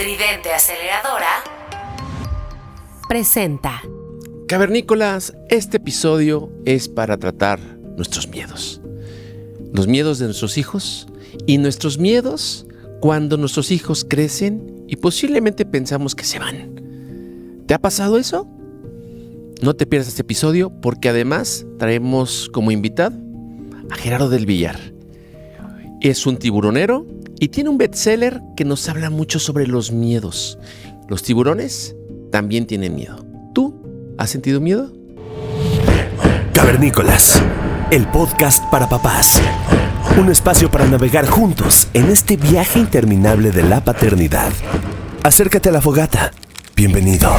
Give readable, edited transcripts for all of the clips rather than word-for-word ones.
Tridente Aceleradora presenta. Cavernícolas, este episodio es para tratar nuestros miedos. Los miedos de nuestros hijos y nuestros miedos cuando nuestros hijos crecen y posiblemente pensamos que se van. ¿Te ha pasado eso? No te pierdas este episodio porque además traemos como invitado a Gerardo del Villar. Es un tiburonero y tiene un bestseller que nos habla mucho sobre los miedos. Los tiburones también tienen miedo. ¿Tú has sentido miedo? Cavernícolas, el podcast para papás. Un espacio para navegar juntos en este viaje interminable de la paternidad. Acércate a la fogata. Bienvenido.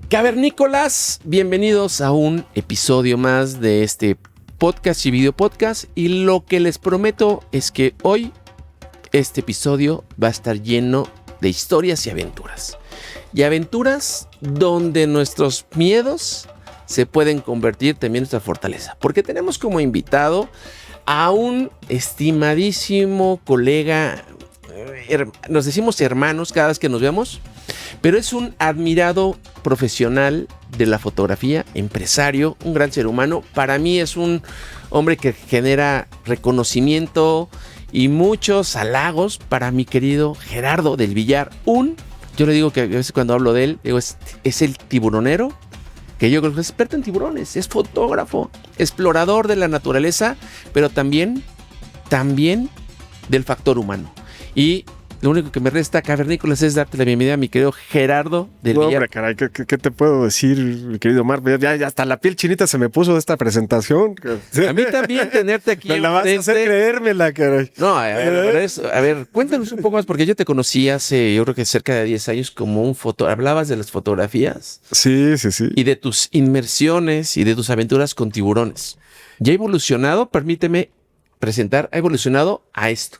Cavernícolas, bienvenidos a un episodio más de este podcast y video podcast. Y lo que les prometo es que hoy este episodio va a estar lleno de historias y aventuras. Y aventuras donde nuestros miedos se pueden convertir también en nuestra fortaleza. Porque tenemos como invitado a un estimadísimo colega, nos decimos hermanos cada vez que nos vemos, pero es un admirado profesional de la fotografía, empresario, un gran ser humano. Para mí es un hombre que genera reconocimiento y muchos halagos para mi querido Gerardo del Villar. Yo le digo que a veces cuando hablo de él, digo, es el tiburonero, que yo creo que es experto en tiburones, es fotógrafo, explorador de la naturaleza, pero también del factor humano. Y lo único que me resta, Cavernícolas, es darte la bienvenida a mi querido Gerardo del Villar. Hombre, caray, ¿qué te puedo decir, mi querido Omar? Ya hasta la piel chinita se me puso de esta presentación. A mí también tenerte aquí. Me la vas a hacer creérmela, caray. No, a ver, cuéntanos un poco más, porque yo te conocí hace, yo creo que cerca de 10 años como un hablabas de las fotografías. Sí. Y de tus inmersiones y de tus aventuras con tiburones. Ya ha evolucionado, permíteme presentar, ha evolucionado a esto.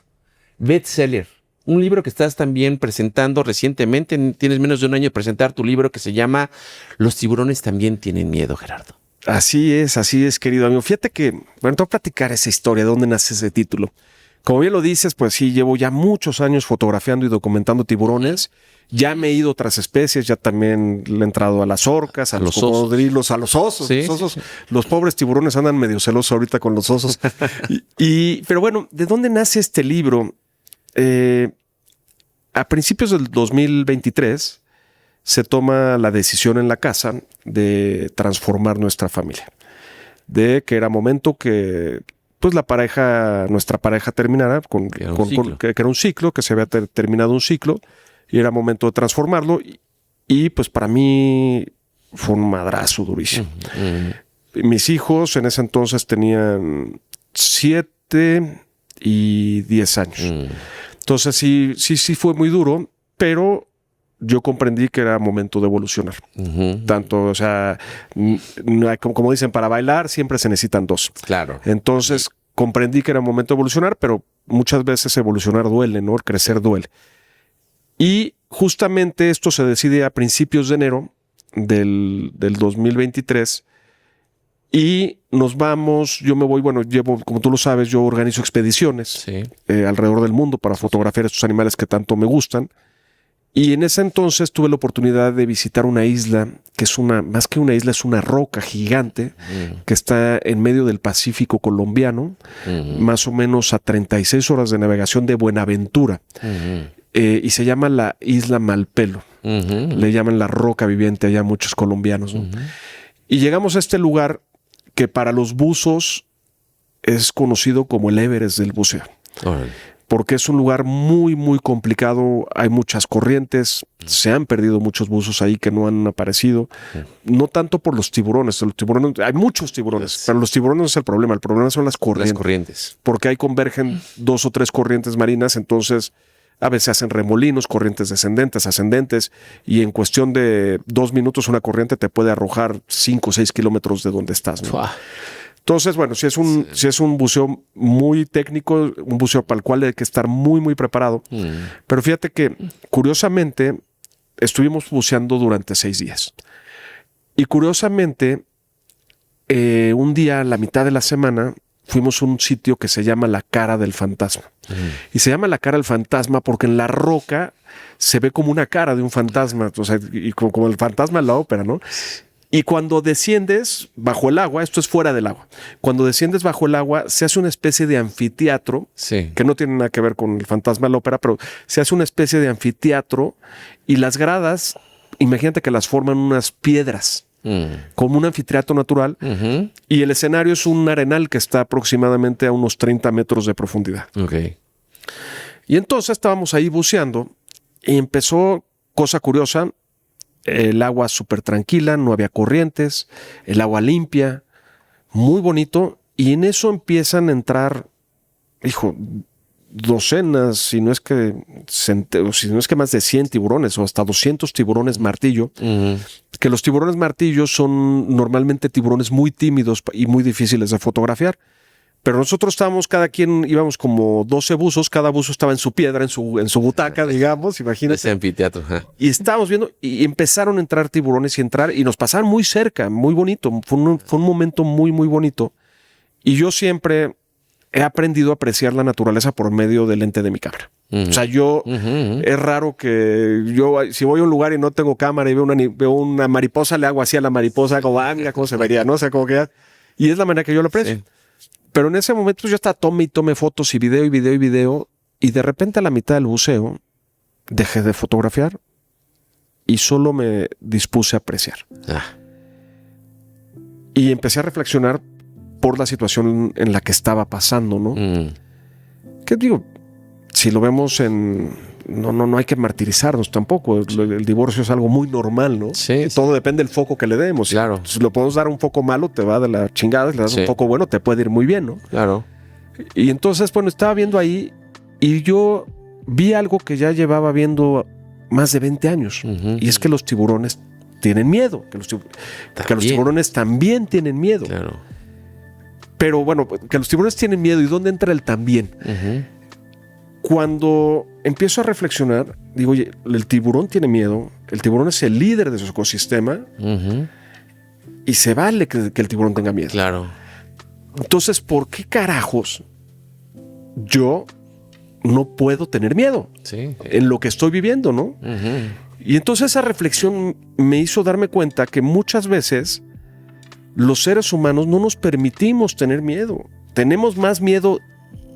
Bestseller. Un libro que estás también presentando recientemente. Tienes menos de un año de presentar tu libro que se llama Los tiburones también tienen miedo, Gerardo. Así es, querido amigo. Fíjate que, bueno, te voy a platicar esa historia, de dónde nace ese título. Como bien lo dices, pues sí, llevo ya muchos años fotografiando y documentando tiburones. Ya me he ido a otras especies, ya también le he entrado a las orcas, a los cocodrilos, a los osos. Sí, los osos. Sí. Los pobres tiburones andan medio celosos ahorita con los osos. Pero bueno, ¿de dónde nace este libro? A principios del 2023 se toma la decisión en la casa de transformar nuestra familia. De que era momento que pues nuestra pareja terminara que era un ciclo, que se había terminado un ciclo y era momento de transformarlo. Y pues para mí fue un madrazo durísimo. Mis hijos en ese entonces tenían 7 y 10 años. Entonces sí fue muy duro, pero yo comprendí que era momento de evolucionar. Tanto, o sea, como dicen, para bailar siempre se necesitan dos. Claro. Entonces comprendí que era momento de evolucionar, pero muchas veces evolucionar duele, ¿no? El crecer duele. Y justamente esto se decide a principios de enero del 2023. Y nos vamos, yo me voy, como tú lo sabes, yo organizo expediciones alrededor del mundo para fotografiar estos animales que tanto me gustan. Y en ese entonces tuve la oportunidad de visitar una isla, que es más que una isla, es una roca gigante que está en medio del Pacífico colombiano, más o menos a 36 horas de navegación de Buenaventura. Y se llama la Isla Malpelo. Le llaman la roca viviente allá muchos colombianos, ¿no? Y llegamos a este lugar que para los buzos es conocido como el Everest del buceo. Porque es un lugar muy, muy complicado. Hay muchas corrientes. Se han perdido muchos buzos ahí que no han aparecido. No tanto por los tiburones. Hay muchos tiburones, pero los tiburones no es el problema. El problema son las corrientes. Porque ahí convergen 2 o 3 corrientes marinas. Entonces, a veces hacen remolinos, corrientes descendentes, ascendentes. Y en cuestión de 2 minutos, una corriente te puede arrojar 5 o 6 kilómetros de donde estás, ¿no? Entonces, bueno, si es un buceo muy técnico, un buceo para el cual hay que estar muy, muy preparado. Pero fíjate que, curiosamente, estuvimos buceando durante 6 días. Y curiosamente, un día, a la mitad de la semana, fuimos a un sitio que se llama La Cara del Fantasma. Y se llama La Cara del Fantasma porque en la roca se ve como una cara de un fantasma, o sea, y como el fantasma de la ópera, ¿no? Y cuando desciendes bajo el agua, esto es fuera del agua, cuando desciendes bajo el agua se hace una especie de anfiteatro, Sí. que no tiene nada que ver con el fantasma de la ópera, pero se hace una especie de anfiteatro y las gradas, imagínate que las forman unas piedras, como un anfiteatro natural, y el escenario es un arenal que está aproximadamente a unos 30 metros de profundidad. Ok. Y entonces estábamos ahí buceando y empezó, cosa curiosa, el agua súper tranquila, no había corrientes, el agua limpia, muy bonito, y en eso empiezan a entrar, docenas, si no es que más de 100 tiburones o hasta 200 tiburones martillo, que los tiburones martillo son normalmente tiburones muy tímidos y muy difíciles de fotografiar. Pero nosotros íbamos como 12 buzos, cada buzo estaba en su piedra, en su butaca, digamos, imagínate. Ese anfiteatro. Y estábamos viendo y empezaron a entrar tiburones y nos pasaron muy cerca, muy bonito. Fue un momento muy, muy bonito. Y yo siempre he aprendido a apreciar la naturaleza por medio del lente de mi cámara. O sea, es raro que si voy a un lugar y no tengo cámara y veo una mariposa, le hago así a la mariposa, como, mira cómo se vería, ¿no? O sea, como que y es la manera que yo lo aprecio. Sí. Pero en ese momento yo estaba tome fotos y video, y de repente a la mitad del buceo dejé de fotografiar y solo me dispuse a apreciar. Y empecé a reflexionar por la situación en la que estaba pasando, ¿no? ¿Qué digo? Si lo vemos no hay que martirizarnos tampoco. El divorcio es algo muy normal, ¿no? Sí. Todo depende del foco que le demos. Claro. Si lo podemos dar un foco malo, te va de la chingada. Si le das un foco bueno, te puede ir muy bien, ¿no? Claro. Y entonces, bueno, estaba viendo ahí y yo vi algo que ya llevaba viendo más de 20 años. Y es que los tiburones tienen miedo. Que los tiburones también tienen miedo. Claro. Pero bueno, que los tiburones tienen miedo. ¿Y dónde entra el también? Cuando empiezo a reflexionar, digo, oye, el tiburón tiene miedo, el tiburón es el líder de su ecosistema y se vale que el tiburón tenga miedo. Claro. Entonces, ¿por qué carajos yo no puedo tener miedo en lo que estoy viviendo, no? Y entonces esa reflexión me hizo darme cuenta que muchas veces los seres humanos no nos permitimos tener miedo. Tenemos más miedo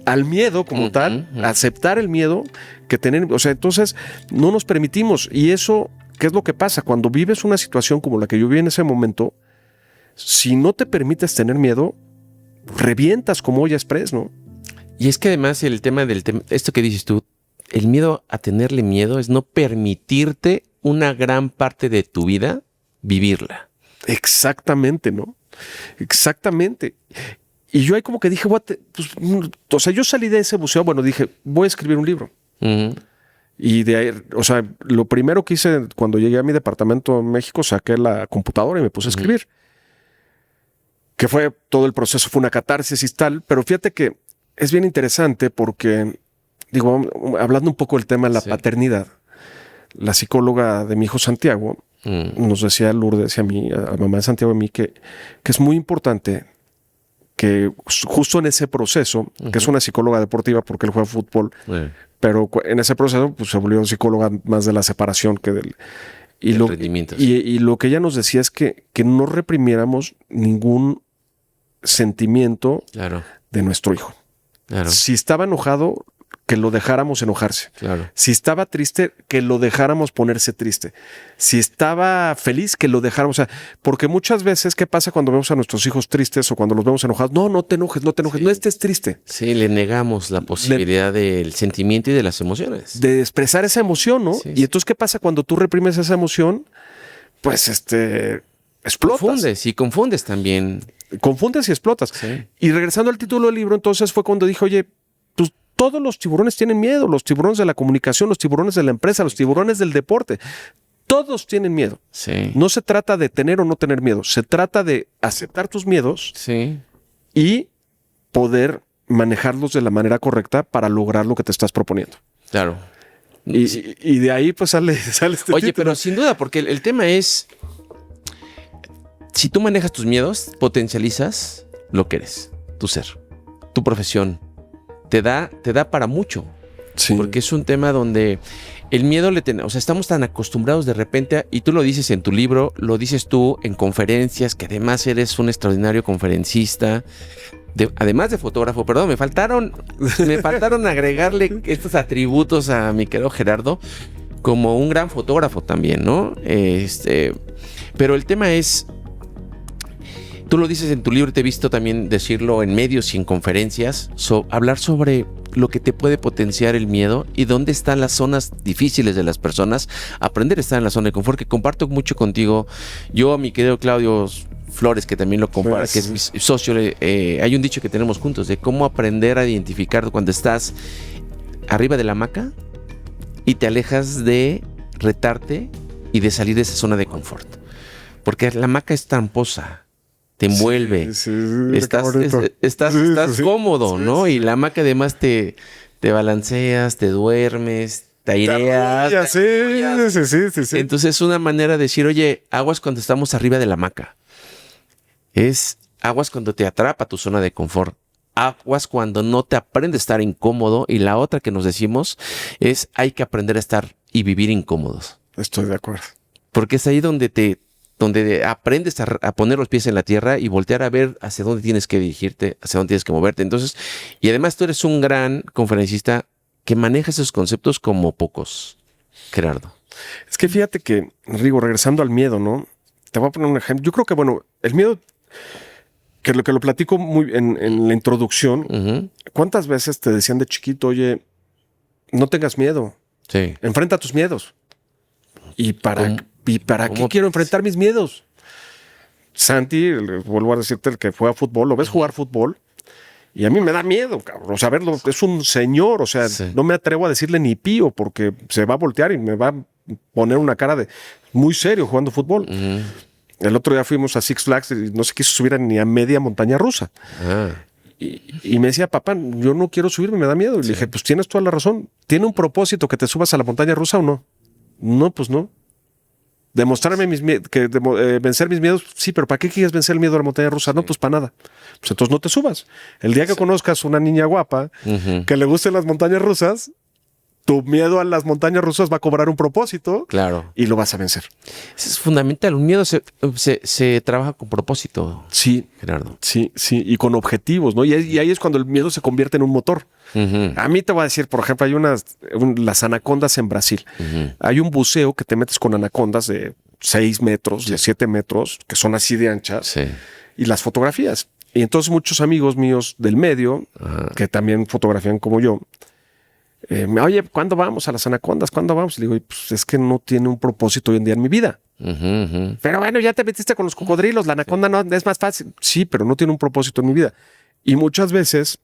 al miedo como tal, aceptar el miedo que tener, o sea, entonces no nos permitimos. Y eso, ¿qué es lo que pasa? Cuando vives una situación como la que yo viví en ese momento, si no te permites tener miedo, revientas como olla express, ¿no? Y es que además esto que dices tú, el miedo a tenerle miedo es no permitirte una gran parte de tu vida vivirla. Exactamente, ¿no? Exactamente. Y yo ahí como que dije, o sea, yo salí de ese buceo, dije, voy a escribir un libro. Y de ahí, o sea, lo primero que hice cuando llegué a mi departamento en México, saqué la computadora y me puse a escribir. Que fue, todo el proceso fue una catarsis y tal, pero fíjate que es bien interesante porque, hablando un poco del tema de la paternidad, la psicóloga de mi hijo Santiago nos decía, Lourdes, a mí, a mamá de Santiago y a mí, que es muy importante que justo en ese proceso, que es una psicóloga deportiva porque él juega fútbol, pero en ese proceso pues, se volvió psicóloga más de la separación que del... Y lo que ella nos decía es que no reprimiéramos ningún sentimiento de nuestro hijo. Claro. Si estaba enojado, que lo dejáramos enojarse. Claro. Si estaba triste, que lo dejáramos ponerse triste. Si estaba feliz, que lo dejáramos. O sea, porque muchas veces, ¿qué pasa cuando vemos a nuestros hijos tristes o cuando los vemos enojados? No te enojes, no estés triste. Sí, le negamos la posibilidad del sentimiento y de las emociones. De expresar esa emoción, ¿no? Y entonces, ¿qué pasa cuando tú reprimes esa emoción? Pues, explotas. Confundes también. Confundes y explotas. Sí. Y regresando al título del libro, entonces fue cuando dije, oye, pues todos los tiburones tienen miedo, los tiburones de la comunicación, los tiburones de la empresa, los tiburones del deporte, todos tienen miedo. Sí. No se trata de tener o no tener miedo, se trata de aceptar tus miedos y poder manejarlos de la manera correcta para lograr lo que te estás proponiendo. Claro. Y de ahí pues sale este Oye, título. Pero sin duda, porque el tema es, si tú manejas tus miedos, potencializas lo que eres, tu ser. tu profesión te da para mucho. Sí. Porque es un tema donde el miedo o sea, estamos tan acostumbrados de repente, y tú lo dices en tu libro, lo dices tú en conferencias, que además eres un extraordinario conferencista, además de fotógrafo. Perdón, me faltaron agregarle estos atributos a mi querido Gerardo, como un gran fotógrafo también, ¿no? Pero el tema es, tú lo dices en tu libro, te he visto también decirlo en medios y en conferencias, hablar sobre lo que te puede potenciar el miedo y dónde están las zonas difíciles de las personas, aprender a estar en la zona de confort, que comparto mucho contigo. Yo, a mi querido Claudio Flores, que también lo comparte, que es mi socio, hay un dicho que tenemos juntos de cómo aprender a identificar cuando estás arriba de la hamaca y te alejas de retarte y de salir de esa zona de confort. Porque la hamaca es tramposa, te envuelve, estás cómodo, ¿no? Y la hamaca además te balanceas, te duermes, te aireas. Sí. Entonces es una manera de decir, oye, aguas cuando estamos arriba de la hamaca. Es aguas cuando te atrapa tu zona de confort. Aguas cuando no te aprendes a estar incómodo. Y la otra que nos decimos es, hay que aprender a estar y vivir incómodos. Estoy de acuerdo. Porque es ahí donde aprendes a poner los pies en la tierra y voltear a ver hacia dónde tienes que dirigirte, hacia dónde tienes que moverte. Entonces, y además tú eres un gran conferencista que maneja esos conceptos como pocos, Gerardo. Es que fíjate que, Rigo, regresando al miedo, ¿no? Te voy a poner un ejemplo. Yo creo que, bueno, el miedo, que lo platico muy en la introducción, Uh-huh. ¿cuántas veces te decían de chiquito, oye, no tengas miedo, Sí. enfrenta tus miedos? ¿Y para qué cómo quiero enfrentar mis miedos? Santi, vuelvo a decirte, el que fue a fútbol, lo ves jugar fútbol y a mí me da miedo, cabrón. O sea, verlo, es un señor, o sea, Sí. no me atrevo a decirle ni pío porque se va a voltear y me va a poner una cara de muy serio jugando fútbol. Uh-huh. El otro día fuimos a Six Flags y no se quiso subir ni a media montaña rusa. Ah. Y me decía, papá, yo no quiero subirme, me da miedo. Y le dije, pues tienes toda la razón. ¿Tiene un propósito que te subas a la montaña rusa o no? No, pues no. Demostrarme vencer mis miedos, sí, pero ¿para qué quieres vencer el miedo a la montaña rusa? No, pues para nada. Pues entonces no te subas. El día que conozcas una niña guapa Uh-huh. que le gusten las montañas rusas, tu miedo a las montañas rusas va a cobrar un propósito Claro. y lo vas a vencer. Eso es fundamental. Un miedo se trabaja con propósito, Sí, Gerardo. sí, y con objetivos, ¿no? Y ahí es cuando el miedo se convierte en un motor. Uh-huh. A mí te voy a decir, por ejemplo, hay las anacondas en Brasil. Uh-huh. Hay un buceo que te metes con anacondas de 6 metros, de 7 metros, que son así de anchas, Sí. y las fotografías. Y entonces muchos amigos míos del medio, que también fotografían como yo, oye, ¿cuándo vamos a las anacondas? ¿Cuándo vamos? Y le digo, pues es que no tiene un propósito hoy en día en mi vida. Uh-huh, uh-huh. Pero bueno, ya te metiste con los cocodrilos, la anaconda no es más fácil. Sí, pero no tiene un propósito en mi vida. Y muchas veces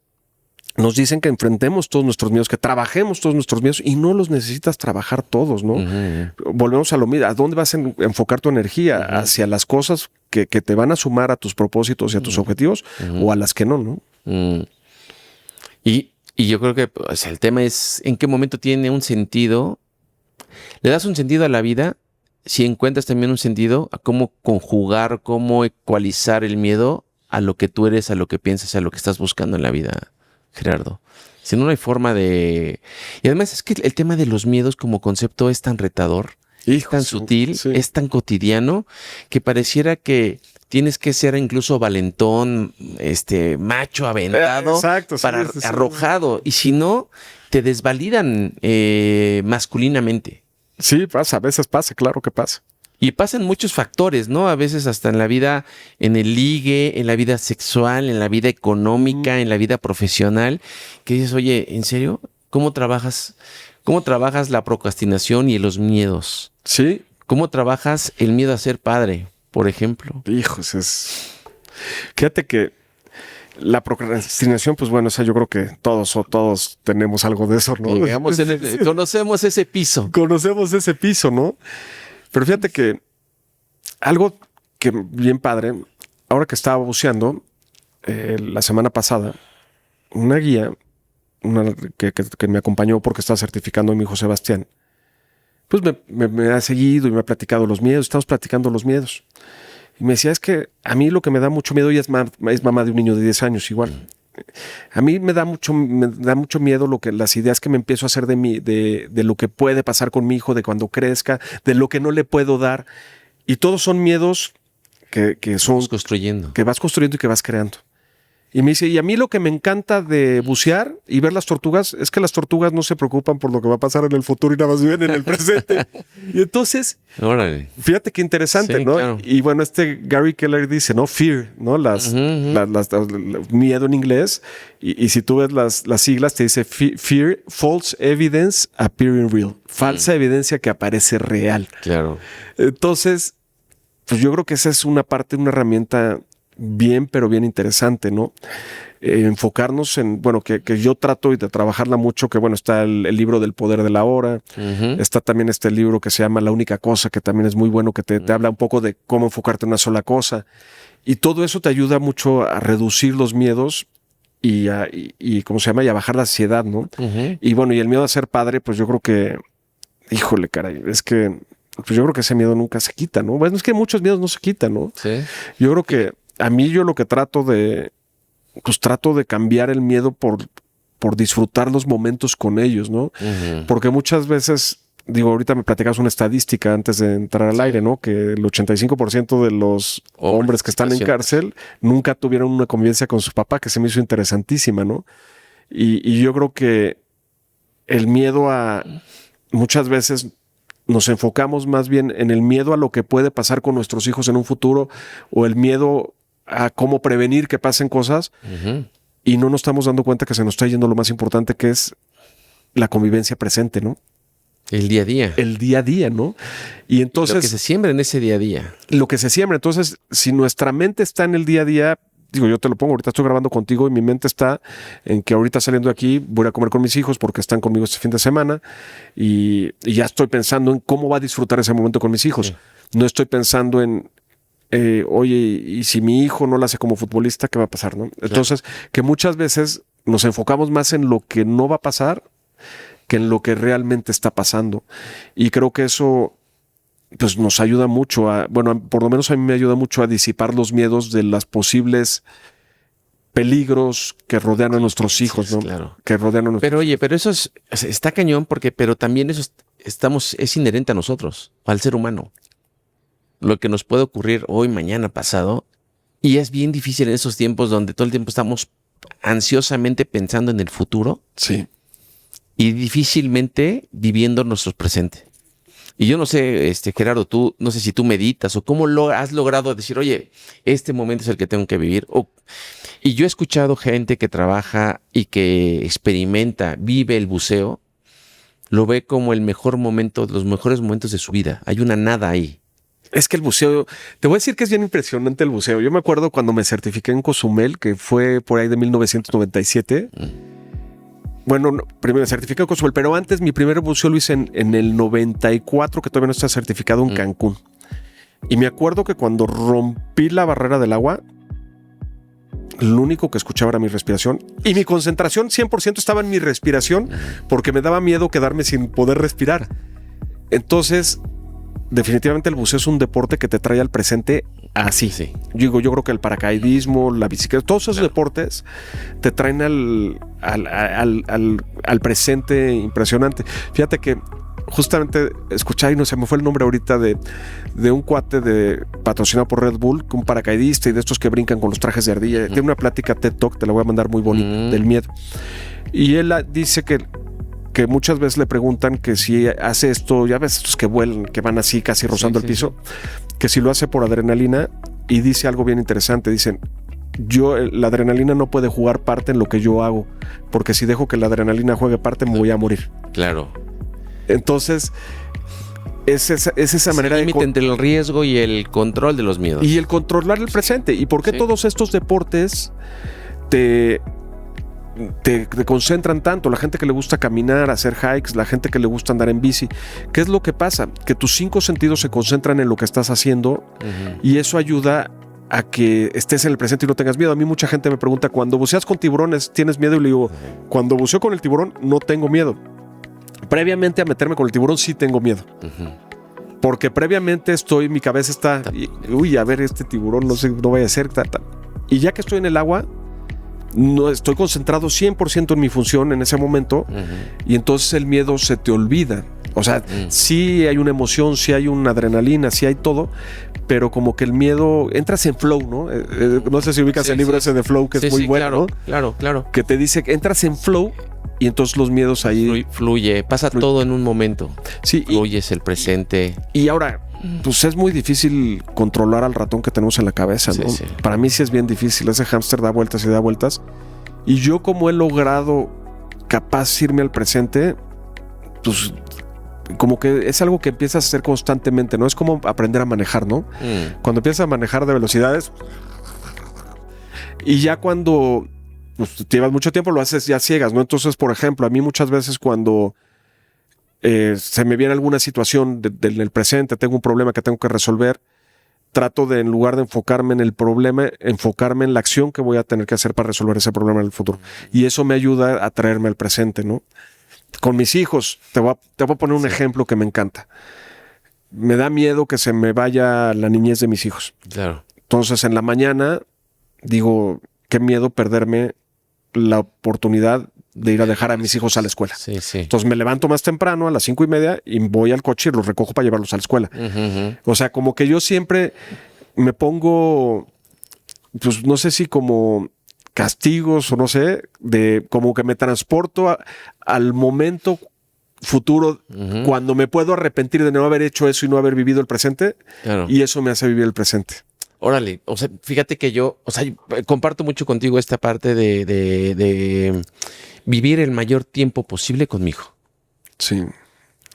nos dicen que enfrentemos todos nuestros miedos, que trabajemos todos nuestros miedos y no los necesitas trabajar todos, ¿no? Uh-huh. Volvemos a lo mismo. ¿A dónde vas a enfocar tu energía? Uh-huh. ¿Hacia las cosas que te van a sumar a tus propósitos y a tus objetivos o a las que no, no? Mm. Y yo creo que pues, el tema es en qué momento tiene un sentido. Le das un sentido a la vida si encuentras también un sentido a cómo conjugar, cómo ecualizar el miedo a lo que tú eres, a lo que piensas, a lo que estás buscando en la vida, Gerardo. Si no, no hay forma de... Y además es que el tema de los miedos como concepto es tan retador, es tan sutil, sí. es tan cotidiano, que pareciera que tienes que ser incluso valentón, macho, aventado, Exacto, sí, para sí. arrojado. Y si no, te desvalidan masculinamente. Sí, pasa, a veces pasa, claro que pasa. Y pasan muchos factores, ¿no? A veces hasta en la vida, en el ligue, en la vida sexual, en la vida económica, en la vida profesional, que dices, oye, ¿en serio? ¿Cómo trabajas la procrastinación y los miedos? Sí. ¿Cómo trabajas el miedo a ser padre, por ejemplo? Hijos, fíjate que la procrastinación, pues bueno, o sea, yo creo que todos tenemos algo de eso, ¿no? Conocemos ese piso. Conocemos ese piso, ¿no? Pero fíjate que algo que bien padre, ahora que estaba buceando, la semana pasada, una guía que me acompañó porque estaba certificando a mi hijo Sebastián, pues me ha seguido y me ha platicado los miedos, estamos platicando los miedos. Y me decía, es que a mí lo que me da mucho miedo, ella es mamá de un niño de 10 años igual. a mí me da mucho miedo las ideas que me empiezo a hacer de lo que puede pasar con mi hijo, de cuando crezca, de lo que no le puedo dar. Y todos son miedos que son construyendo. Que vas construyendo y que vas creando. Y me dice, y a mí lo que me encanta de bucear y ver las tortugas es que las tortugas no se preocupan por lo que va a pasar en el futuro y nada más viven en el presente. Y entonces, órale, fíjate qué interesante, sí, ¿no? Claro. Y bueno, Gary Keller dice, ¿no? Fear, ¿no? Miedo en inglés. Y si tú ves las siglas, te dice Fear, False Evidence Appearing Real. Falsa evidencia que aparece real. Claro. Entonces, pues yo creo que esa es una herramienta bien, pero bien interesante, ¿no? Enfocarnos en, bueno, que yo trato de trabajarla mucho, que bueno, está el libro del poder de la hora, está también este libro que se llama La única cosa, que también es muy bueno, que te habla un poco de cómo enfocarte en una sola cosa, y todo eso te ayuda mucho a reducir los miedos y ¿cómo se llama? Y a bajar la ansiedad, ¿no? Y bueno, y el miedo a ser padre, pues yo creo que, híjole, caray, es que, pues yo creo que ese miedo nunca se quita, ¿no? Bueno, es que muchos miedos no se quitan, ¿no? Sí. Yo creo que a mí yo lo que trato de cambiar el miedo por disfrutar los momentos con ellos, ¿no? Porque muchas veces, digo, ahorita me platicabas una estadística antes de entrar al aire, ¿no? Que el 85% de los hombres que están en cárcel nunca tuvieron una convivencia con su papá, que se me hizo interesantísima, ¿no? Y yo creo que el miedo muchas veces nos enfocamos más bien en el miedo a lo que puede pasar con nuestros hijos en un futuro, o el miedo a cómo prevenir que pasen cosas, y no nos estamos dando cuenta que se nos está yendo lo más importante, que es la convivencia presente, ¿no? El día a día. El día a día, ¿no? Y entonces, lo que se siembra en ese día a día. Lo que se siembra. Entonces, si nuestra mente está en el día a día, digo, yo te lo pongo, ahorita estoy grabando contigo y mi mente está en que ahorita saliendo de aquí voy a comer con mis hijos porque están conmigo este fin de semana, y ya estoy pensando en cómo va a disfrutar ese momento con mis hijos. Sí. No estoy pensando en oye, y si mi hijo no lo hace como futbolista, ¿qué va a pasar, no? Entonces, que muchas veces nos enfocamos más en lo que no va a pasar que en lo que realmente está pasando. Y creo que eso, pues, nos ayuda mucho bueno, por lo menos a mí me ayuda mucho a disipar los miedos de las posibles peligros que rodean a nuestros hijos, ¿no? Claro. Que rodean a nuestros... Pero oye, pero eso está cañón, pero también eso es inherente a nosotros, al ser humano. Lo que nos puede ocurrir hoy, mañana, pasado, y es bien difícil en esos tiempos donde todo el tiempo estamos ansiosamente pensando en el futuro. Sí. Y difícilmente viviendo nuestro presente. Y yo no sé, Gerardo, tú, no sé si tú meditas o cómo has logrado decir, oye, este momento es el que tengo que vivir. Y yo he escuchado gente que trabaja y que experimenta, vive el buceo, lo ve como el mejor momento, los mejores momentos de su vida. Hay una nada ahí. Es que el buceo, te voy a decir que es bien impresionante el buceo. Yo me acuerdo cuando me certifiqué en Cozumel, que fue por ahí de 1997. Bueno, primero me certifiqué en Cozumel, pero antes mi primer buceo lo hice en el 94, que todavía no está certificado, en Cancún. Y me acuerdo que cuando rompí la barrera del agua, lo único que escuchaba era mi respiración. Y mi concentración 100% estaba en mi respiración, porque me daba miedo quedarme sin poder respirar. Entonces, definitivamente el buceo es un deporte que te trae al presente así. Sí. Yo creo que el paracaidismo, la bicicleta, todos esos deportes te traen al presente impresionante. Fíjate que justamente escuché, y no se me fue el nombre ahorita, de un cuate patrocinado por Red Bull, un paracaidista y de estos que brincan con los trajes de ardilla. Tiene una plática TED Talk, te la voy a mandar, muy bonita, del miedo. Y él dice que muchas veces le preguntan que si hace esto, ya ves estos que vuelan, que van así casi rozando el piso, que si lo hace por adrenalina, y dice algo bien interesante. Dicen, la adrenalina no puede jugar parte en lo que yo hago, porque si dejo que la adrenalina juegue parte, me voy a morir. Claro. Entonces, es esa manera de... límite entre el riesgo y el control de los miedos. Y el controlar el presente. ¿Y por qué todos estos deportes te concentran tanto? La gente que le gusta caminar, hacer hikes, la gente que le gusta andar en bici. ¿Qué es lo que pasa? Que tus 5 sentidos se concentran en lo que estás haciendo, y eso ayuda a que estés en el presente y no tengas miedo. A mí mucha gente me pregunta, cuando buceas con tiburones, ¿tienes miedo? Y le digo, cuando buceo con el tiburón, no tengo miedo. Previamente a meterme con el tiburón, sí tengo miedo. Porque previamente mi cabeza está, uy, a ver, este tiburón, no sé, no vaya a ser, tal. Y ya que estoy en el agua, no estoy concentrado 100% en mi función en ese momento y entonces el miedo se te olvida. O sea, sí hay una emoción, sí hay una adrenalina, sí hay todo, pero como que el miedo, entras en flow, ¿no? No sé si ubicas el libro ese de Flow, que es muy bueno, claro, claro. Que te dice que entras en flow y entonces los miedos ahí... Fluye, pasa todo en un momento. Sí. Fluyes el presente. Y ahora, pues es muy difícil controlar al ratón que tenemos en la cabeza, ¿no? Sí. Para mí sí es bien difícil. Ese hámster da vueltas y da vueltas. Y yo como he logrado capaz irme al presente, pues como que es algo que empiezas a hacer constantemente, ¿no? Es como aprender a manejar, ¿no? Cuando empiezas a manejar de velocidades y ya cuando pues, llevas mucho tiempo lo haces ya ciegas, ¿no? Entonces, por ejemplo, a mí muchas veces cuando se me viene alguna situación del presente, tengo un problema que tengo que resolver, trato de, en lugar de enfocarme en el problema, enfocarme en la acción que voy a tener que hacer para resolver ese problema en el futuro. Y eso me ayuda a traerme al presente, ¿no? Con mis hijos, te voy a poner un ejemplo que me encanta. Me da miedo que se me vaya la niñez de mis hijos. Claro. Entonces, en la mañana, digo, qué miedo perderme la oportunidad de ir a dejar a mis hijos a la escuela. Sí. Entonces, me levanto más temprano, a las 5:30, y voy al coche y los recojo para llevarlos a la escuela. O sea, como que yo siempre me pongo, pues no sé si como castigos o no sé, de como que me transporto al momento futuro cuando me puedo arrepentir de no haber hecho eso y no haber vivido el presente. Claro. Y eso me hace vivir el presente. Órale, o sea, fíjate que yo, o sea, comparto mucho contigo esta parte de vivir el mayor tiempo posible con mi hijo. Sí.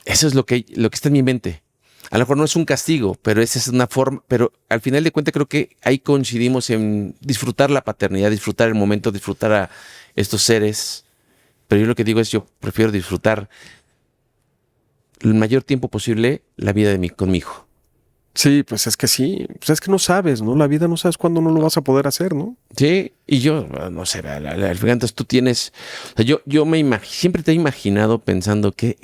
Eso es lo que está en mi mente. A lo mejor no es un castigo, pero esa es una forma, pero al final de cuentas creo que ahí coincidimos en disfrutar la paternidad, disfrutar el momento, disfrutar a estos seres. Pero yo lo que digo es, yo prefiero disfrutar el mayor tiempo posible la vida con mi hijo. Sí, pues es que sí. Pues es que no sabes, ¿no? La vida no sabes cuándo no lo vas a poder hacer, ¿no? Sí, y yo, no sé, al final entonces tú tienes... O sea, yo siempre te he imaginado pensando ¿qué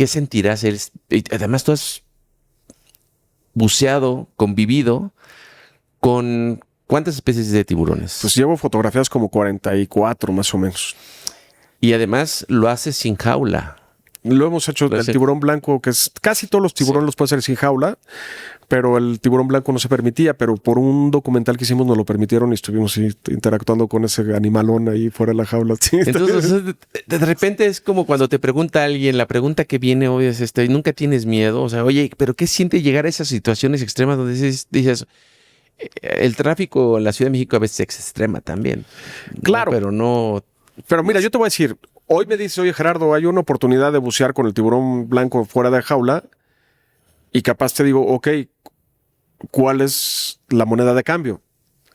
sentirás? Además, tú has buceado, convivido con ¿cuántas especies de tiburones? Pues llevo fotografías como 44 más o menos. Y además lo haces sin jaula. Lo hemos hecho del tiburón blanco, que es casi todos los tiburones los puedes hacer sin jaula, pero el tiburón blanco no se permitía, pero por un documental que hicimos nos lo permitieron y estuvimos interactuando con ese animalón ahí fuera de la jaula. Sí, entonces, de repente es como cuando te pregunta alguien, la pregunta que viene hoy es ¿nunca tienes miedo? O sea, oye, ¿pero qué siente llegar a esas situaciones extremas donde dices, el tráfico en la Ciudad de México a veces es extrema también? Claro. ¿no? Pero mira, yo te voy a decir, hoy me dice, oye Gerardo, hay una oportunidad de bucear con el tiburón blanco fuera de jaula y capaz te digo, ok, ¿cuál es la moneda de cambio?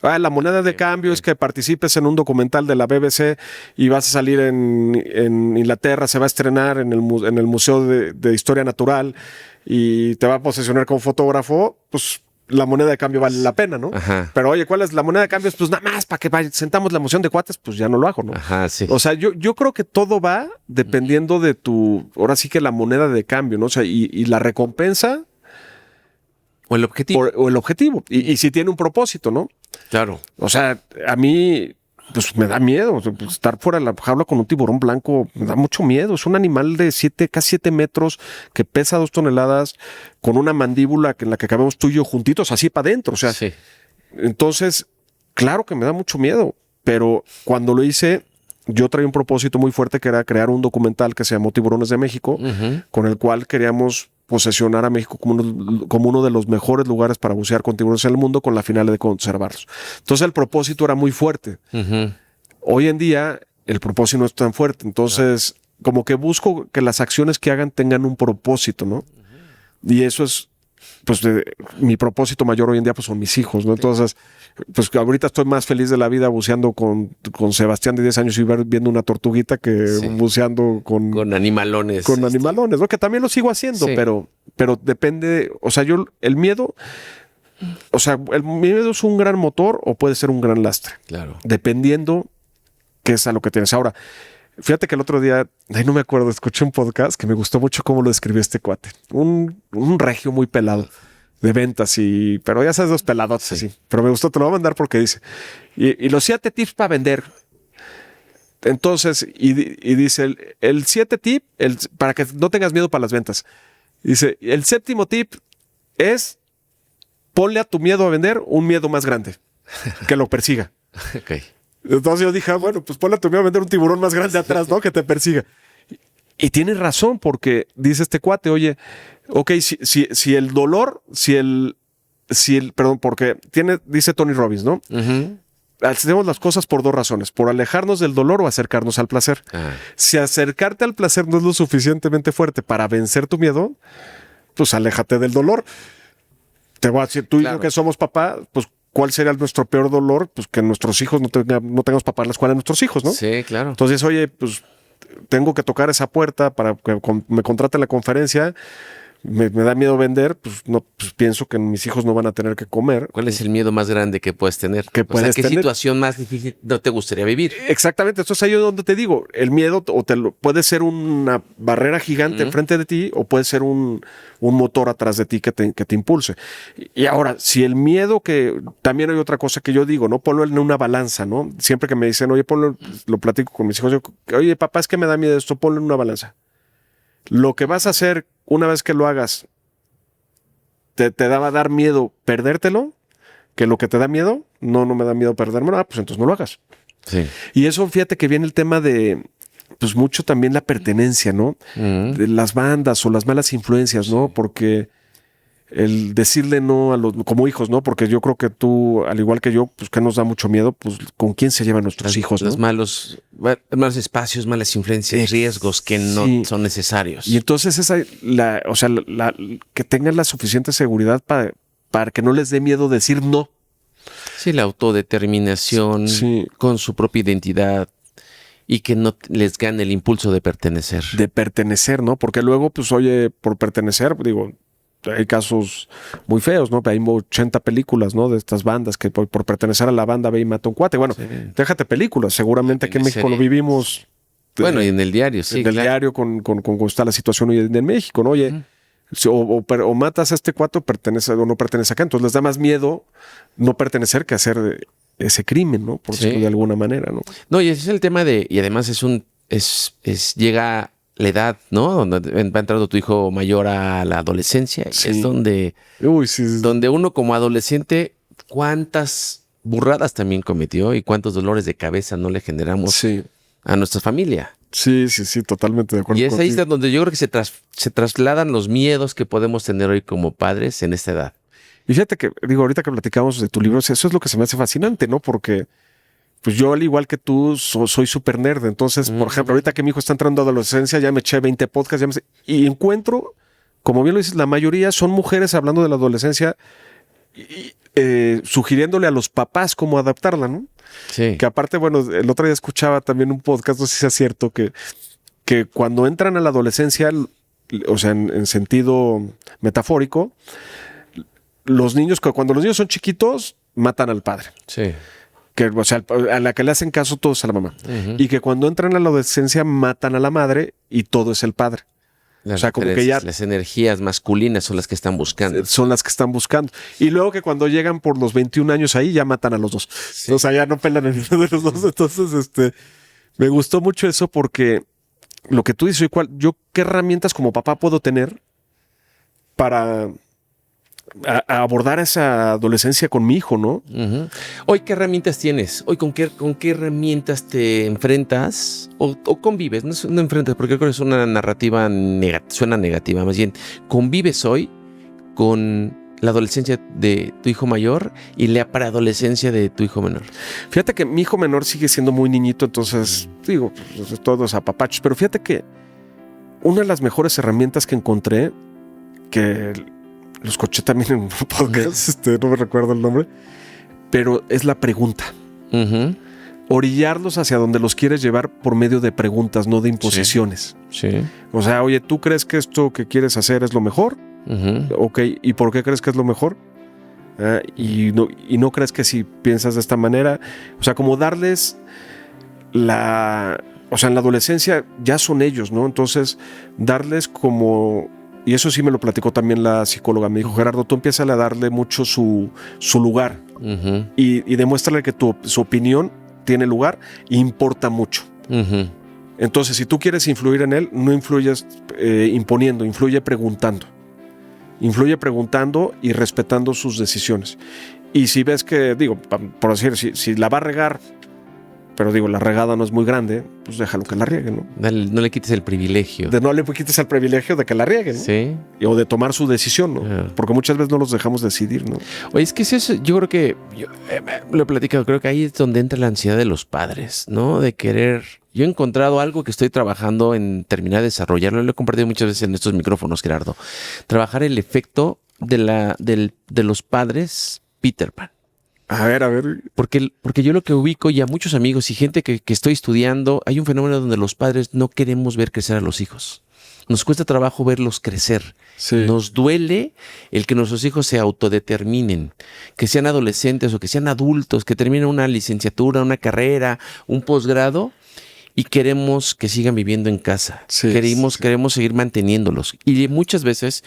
La moneda de cambio es que participes en un documental de la BBC y vas a salir en Inglaterra, se va a estrenar en el Museo de Historia Natural y te va a posesionar como fotógrafo, pues la moneda de cambio vale la pena, ¿no? Ajá. Pero oye, ¿cuál es la moneda de cambio? Pues nada más para que sentamos la emoción de cuates, pues ya no lo hago, ¿no? Ajá, sí. O sea, yo creo que todo va dependiendo de ahora sí que la moneda de cambio, ¿no? O sea, y la recompensa. O el objetivo. O el objetivo. Y si tiene un propósito, ¿no? Claro. O sea, a mí pues me da miedo. Estar fuera de la jaula con un tiburón blanco me da mucho miedo. Es un animal de casi 7 metros que pesa 2 toneladas con una mandíbula en la que cabemos tú y yo juntitos así para adentro. O sea, sí. Entonces, claro que me da mucho miedo. Pero cuando lo hice, yo traía un propósito muy fuerte que era crear un documental que se llamó Tiburones de México, con el cual queríamos posesionar a México como uno de los mejores lugares para bucear con tiburones en el mundo, con la finalidad de conservarlos. Entonces el propósito era muy fuerte. Hoy en día el propósito no es tan fuerte. Entonces como que busco que las acciones que hagan tengan un propósito, ¿no? Y eso es, pues, mi propósito mayor hoy en día pues son mis hijos, ¿no? Entonces, pues ahorita estoy más feliz de la vida buceando con Sebastián de 10 años y viendo una tortuguita que buceando con animalones. Con animalones, ¿no? Que también lo sigo haciendo, pero depende, o sea, el miedo es un gran motor o puede ser un gran lastre. Claro. Dependiendo qué es a lo que tienes. Ahora, fíjate que el otro día, no me acuerdo, escuché un podcast que me gustó mucho cómo lo describió este cuate. Un regio muy pelado. de ventas, pero ya sabes, los peladotes así. Pero me gustó, te lo voy a mandar porque dice, y los 7 tips para vender. Entonces, y dice, el 7 tip, para que no tengas miedo para las ventas. Dice, el 7º tip es, ponle a tu miedo a vender un miedo más grande, que lo persiga. Ok. Entonces yo dije, bueno, pues ponle a tu miedo a vender un tiburón más grande atrás, ¿no? Que te persiga. Y tienes razón, porque dice este cuate, oye, ok, si el dolor, perdón, porque dice Tony Robbins, ¿no? Uh-huh. Hacemos las cosas por 2 razones, por alejarnos del dolor o acercarnos al placer. Si acercarte al placer no es lo suficientemente fuerte para vencer tu miedo, pues aléjate del dolor. Te voy a decir, tú y yo que somos papá, pues ¿cuál sería nuestro peor dolor? Pues que nuestros hijos no tengamos para pagar la escuela de nuestros hijos, ¿no? Sí, claro. Entonces, oye, pues tengo que tocar esa puerta para que me contrate la conferencia. Me da miedo vender, pues pienso que mis hijos no van a tener que comer. ¿Cuál es el miedo más grande que puedes tener? ¿Qué situación más difícil no te gustaría vivir? Exactamente, esto es ahí donde te digo, el miedo puede ser una barrera gigante enfrente de ti o puede ser un motor atrás de ti que te impulse. Y ahora, si el miedo, que también hay otra cosa que yo digo, ¿no? Ponlo en una balanza, ¿no? Siempre que me dicen, oye, ponlo, lo platico con mis hijos, oye, papá, es que me da miedo esto, ponlo en una balanza. Lo que vas a hacer una vez que lo hagas, te va a dar miedo perdértelo, que lo que te da miedo, no me da miedo perdérmelo, pues entonces no lo hagas. Sí. Y eso, fíjate que viene el tema de, pues mucho también la pertenencia, ¿no? De las bandas o las malas influencias, ¿no? Porque el decirle no como hijos, ¿no? Porque yo creo que tú, al igual que yo, pues que nos da mucho miedo, pues con quién se llevan nuestros hijos, ¿no? Los malos espacios, malas influencias, riesgos que no son necesarios. Y entonces que tengan la suficiente seguridad para que no les dé miedo decir no. Sí, la autodeterminación con su propia identidad y que no les gane el impulso de pertenecer. De pertenecer, ¿no? Porque luego, pues, oye, por pertenecer, digo, hay casos muy feos, ¿no? Hay 80 películas, ¿no? De estas bandas que por pertenecer a la banda ve y mata un cuate. Bueno, déjate películas. Seguramente aquí en México lo vivimos. Bueno, y en el diario, sí. En el diario con cómo está la situación hoy en México, ¿no? Oye, o matas a este cuate o no pertenece acá. Entonces les da más miedo no pertenecer que hacer ese crimen, ¿no? Por decirlo de alguna manera, ¿no? No, y ese es el tema y además llega la edad, ¿no? Donde va entrando tu hijo mayor a la adolescencia. Sí. Es donde uno como adolescente, cuántas burradas también cometió y cuántos dolores de cabeza no le generamos a nuestra familia. Sí, totalmente de acuerdo. Y es ahí donde yo creo que se trasladan los miedos que podemos tener hoy como padres en esta edad. Y fíjate que, ahorita que platicamos de tu libro, eso es lo que se me hace fascinante, ¿no? Porque pues yo, al igual que tú, soy súper nerd. Entonces, por ejemplo, ahorita que mi hijo está entrando a adolescencia, ya me eché 20 podcasts, y encuentro, como bien lo dices, la mayoría son mujeres hablando de la adolescencia y sugiriéndole a los papás cómo adaptarla, ¿no? Sí. Que aparte, bueno, el otro día escuchaba también un podcast, no sé si sea cierto, que cuando entran a la adolescencia, o sea, en sentido metafórico, cuando los niños son chiquitos, matan al padre. Sí. O sea, a la que le hacen caso todos a la mamá. Uh-huh. Y que cuando entran a la adolescencia matan a la madre y todo es el padre. O sea, como que ya las energías masculinas son las que están buscando. Son las que están buscando. Y luego que cuando llegan por los 21 años ahí, ya matan a los dos. Sí. O sea, ya no pelan el de los dos. Entonces, me gustó mucho eso porque lo que tú dices, yo qué herramientas como papá puedo tener para a abordar esa adolescencia con mi hijo, ¿no? Uh-huh. Hoy, ¿qué herramientas tienes? Hoy, ¿con qué herramientas te enfrentas o convives? No enfrentas, porque creo que es una narrativa suena negativa, más bien. ¿Convives hoy con la adolescencia de tu hijo mayor y la preadolescencia de tu hijo menor? Fíjate que mi hijo menor sigue siendo muy niñito, entonces, digo, pues, todos apapachos, pero fíjate que una de las mejores herramientas que encontré, que lo escuché también en un podcast, no me recuerdo el nombre, pero es la pregunta. Uh-huh. Orillarlos hacia donde los quieres llevar por medio de preguntas, no de imposiciones. Sí. O sea, oye, ¿tú crees que esto que quieres hacer es lo mejor? Uh-huh. Ok, ¿y por qué crees que es lo mejor? Y no crees que si piensas de esta manera, o sea, como darles o sea, en la adolescencia ya son ellos, ¿no? Entonces, darles como y eso sí me lo platicó también la psicóloga, me dijo, Gerardo, tú empiezas a darle mucho su lugar y demuéstrale que su opinión tiene lugar e importa mucho. Entonces, si tú quieres influir en él, no influyes imponiendo, influye preguntando. Influye preguntando y respetando sus decisiones. Y si ves que, digo, por decir, si la va a regar, pero digo, la regada no es muy grande, pues déjalo que la riegue, ¿no? No le quites el privilegio. No le quites el privilegio de que la riegue, ¿no? Sí. O de tomar su decisión, ¿no? Porque muchas veces no los dejamos decidir, ¿no? Oye, es que eso, yo creo que, lo he platicado, creo que ahí es donde entra la ansiedad de los padres, ¿no? De querer... Yo he encontrado algo que estoy trabajando en terminar de desarrollarlo, lo he compartido muchas veces en estos micrófonos, Gerardo. Trabajar el efecto de los padres Peter Pan. A ver. Porque yo lo que ubico y a muchos amigos y gente que estoy estudiando, hay un fenómeno donde los padres no queremos ver crecer a los hijos. Nos cuesta trabajo verlos crecer. Sí. Nos duele el que nuestros hijos se autodeterminen, que sean adolescentes o que sean adultos, que terminen una licenciatura, una carrera, un posgrado. Y queremos que sigan viviendo en casa. Sí, queremos seguir manteniéndolos. Y muchas veces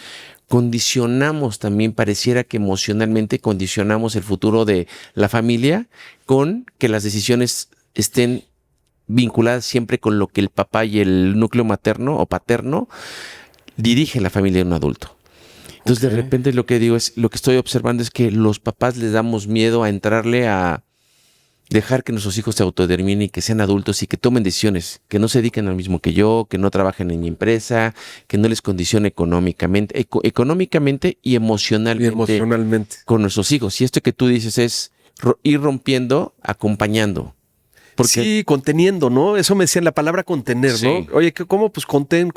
condicionamos también, pareciera que emocionalmente condicionamos el futuro de la familia con que las decisiones estén vinculadas siempre con lo que el papá y el núcleo materno o paterno dirigen la familia de un adulto. Entonces, de repente lo que estoy observando es que los papás les damos miedo a entrarle a dejar que nuestros hijos se autodeterminen y que sean adultos y que tomen decisiones, que no se dediquen al mismo que yo, que no trabajen en mi empresa, que no les condicione económicamente y emocionalmente con nuestros hijos. Y esto que tú dices es ir rompiendo, acompañando. Porque... Sí, conteniendo, ¿no? Eso me decían la palabra contener, sí. ¿no? Oye, ¿cómo? Pues contén.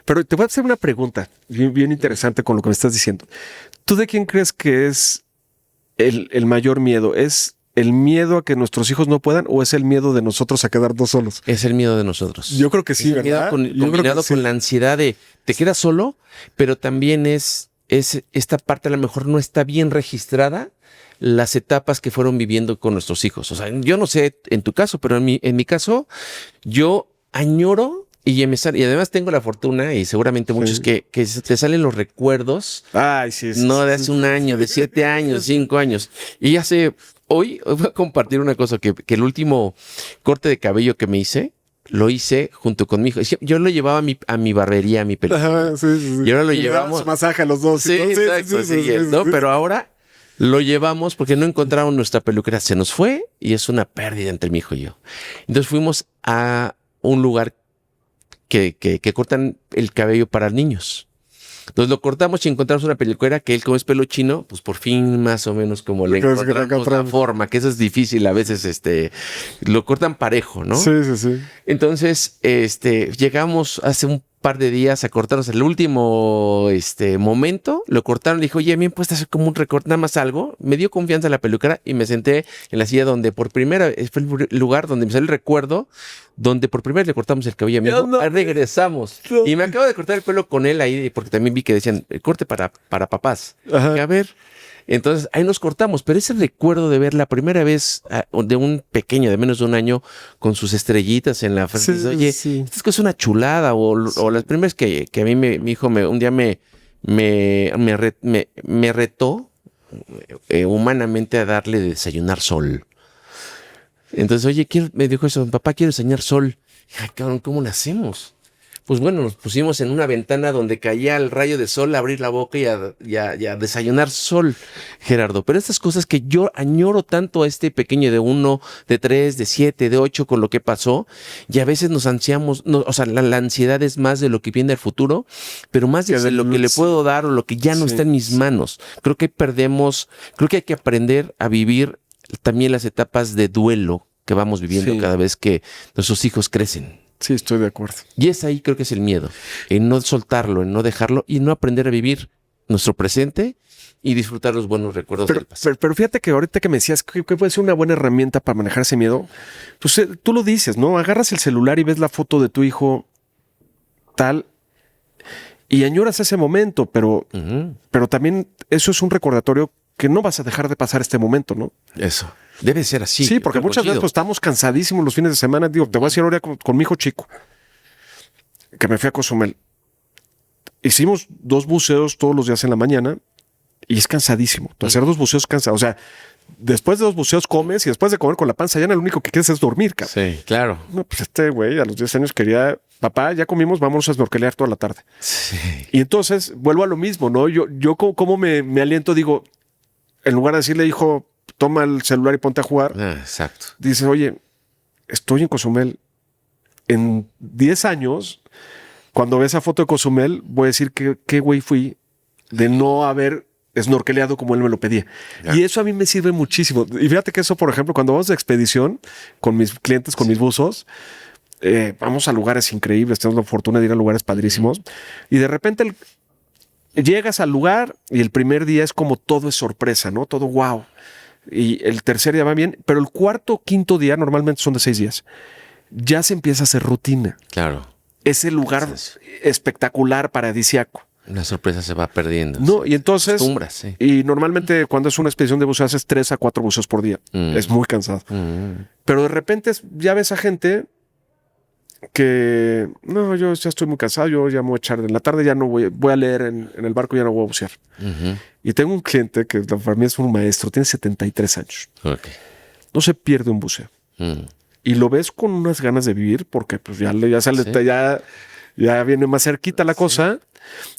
Pero te voy a hacer una pregunta bien interesante con lo que me estás diciendo. ¿Tú de quién crees que es el mayor miedo? ¿Es el miedo a que nuestros hijos no puedan o es el miedo de nosotros a quedarnos solos? Es el miedo de nosotros. Yo creo que sí, ¿verdad? Combinado con la ansiedad de te quedas solo, pero también es esta parte a lo mejor no está bien registrada las etapas que fueron viviendo con nuestros hijos. O sea, yo no sé en tu caso, pero en mi caso, yo añoro y además tengo la fortuna y seguramente muchos que te salen los recuerdos. Ay, sí. No de hace un año, de 7 años, 5 años. Y hoy voy a compartir una cosa que el último corte de cabello que me hice, lo hice junto con mi hijo. Yo lo llevaba a mi barbería, a mi peluquería. Sí. Y ahora lo llevamos. Masaje a los dos. Sí, exacto. ¿No? Pero ahora lo llevamos porque no encontraron nuestra peluquera. Se nos fue y es una pérdida entre mi hijo y yo. Entonces fuimos a un lugar que cortan el cabello para niños. Entonces lo cortamos y encontramos una peluquera que él, como es pelo chino, pues por fin más o menos como le encontramos la forma, que eso es difícil a veces, lo cortan parejo, ¿no? Sí. Entonces, llegamos hace un par de días a cortarnos el último momento, lo cortaron, le dijo, oye, ¿me puedes hacer como un recorte, nada más algo? Me dio confianza la peluquera y me senté en la silla donde por primera vez, fue el lugar donde me salió el recuerdo, donde por primera vez le cortamos el cabello a mi hijo. Ahí regresamos. No. Y me acabo de cortar el pelo con él ahí, porque también vi que decían, el corte para papás. A ver... Entonces, ahí nos cortamos, pero ese recuerdo de ver la primera vez de un pequeño de menos de un año con sus estrellitas en la frente, oye, esto es una chulada, o las primeras que a mí mi hijo un día me retó humanamente a darle de desayunar sol. Entonces, oye, me dijo eso, papá, quiero desayunar sol. Ay, cabrón, ¿cómo lo hacemos? Pues bueno, nos pusimos en una ventana donde caía el rayo de sol, a abrir la boca y a desayunar sol, Gerardo. Pero estas cosas que yo añoro tanto a este pequeño de 1, de 3, de 7, de 8 con lo que pasó, y a veces nos ansiamos, o sea, la ansiedad es más de lo que viene del futuro, pero más de lo que le puedo dar o lo que ya no está en mis manos. Creo que hay que aprender a vivir también las etapas de duelo que vamos viviendo cada vez que nuestros hijos crecen. Sí, estoy de acuerdo. Y es ahí creo que es el miedo, en no soltarlo, en no dejarlo y no aprender a vivir nuestro presente y disfrutar los buenos recuerdos del pasado. Pero fíjate que ahorita que me decías que puede ser una buena herramienta para manejar ese miedo, pues tú lo dices, ¿no? Agarras el celular y ves la foto de tu hijo tal y añoras ese momento, pero también eso es un recordatorio que no vas a dejar de pasar este momento, ¿no? Eso. Debe ser así. Sí, porque muchas veces pues, estamos cansadísimos los fines de semana. Digo, te voy a decir ahora con mi hijo chico, que me fui a Cozumel. hicimos 2 buceos todos los días en la mañana y es cansadísimo. Hacer 2 buceos cansa. O sea, después de 2 buceos comes y después de comer con la panza llena, lo único que quieres es dormir, cabrón. Sí, claro. No, pues este güey a los 10 años quería, papá, ya comimos, vámonos a snorkelear toda la tarde. Sí. Y entonces vuelvo a lo mismo, ¿no? Yo como me aliento, digo, en lugar de decirle, hijo, toma el celular y ponte a jugar, Exacto. dices, oye, estoy en Cozumel. En 10 años, cuando ve esa foto de Cozumel, voy a decir que qué güey fui de no haber snorkeleado como él me lo pedía. Ya. Y eso a mí me sirve muchísimo. Y fíjate que eso, por ejemplo, cuando vamos de expedición con mis clientes, con mis buzos, vamos a lugares increíbles, tenemos la fortuna de ir a lugares padrísimos. Y de repente llegas al lugar y el primer día es como todo es sorpresa, ¿no? Todo wow. Y el tercer día va bien, pero el cuarto o quinto día, normalmente son de 6 días, ya se empieza a hacer rutina. Claro. Ese lugar espectacular, paradisiaco. La sorpresa se va perdiendo. No, y entonces, Acostumbras, sí. y normalmente cuando es una expedición de buceo haces 3 a 4 buceos por día. Es muy cansado. Pero de repente ya ves a gente que, no, yo ya estoy muy cansado, yo ya me voy a echar en la tarde, ya no voy a leer en el barco, ya no voy a bucear. Y tengo un cliente que para mí es un maestro, tiene 73 años. Ok. No se pierde un buceo. Y lo ves con unas ganas de vivir porque pues ya sale, Sí. ya viene más cerquita la cosa.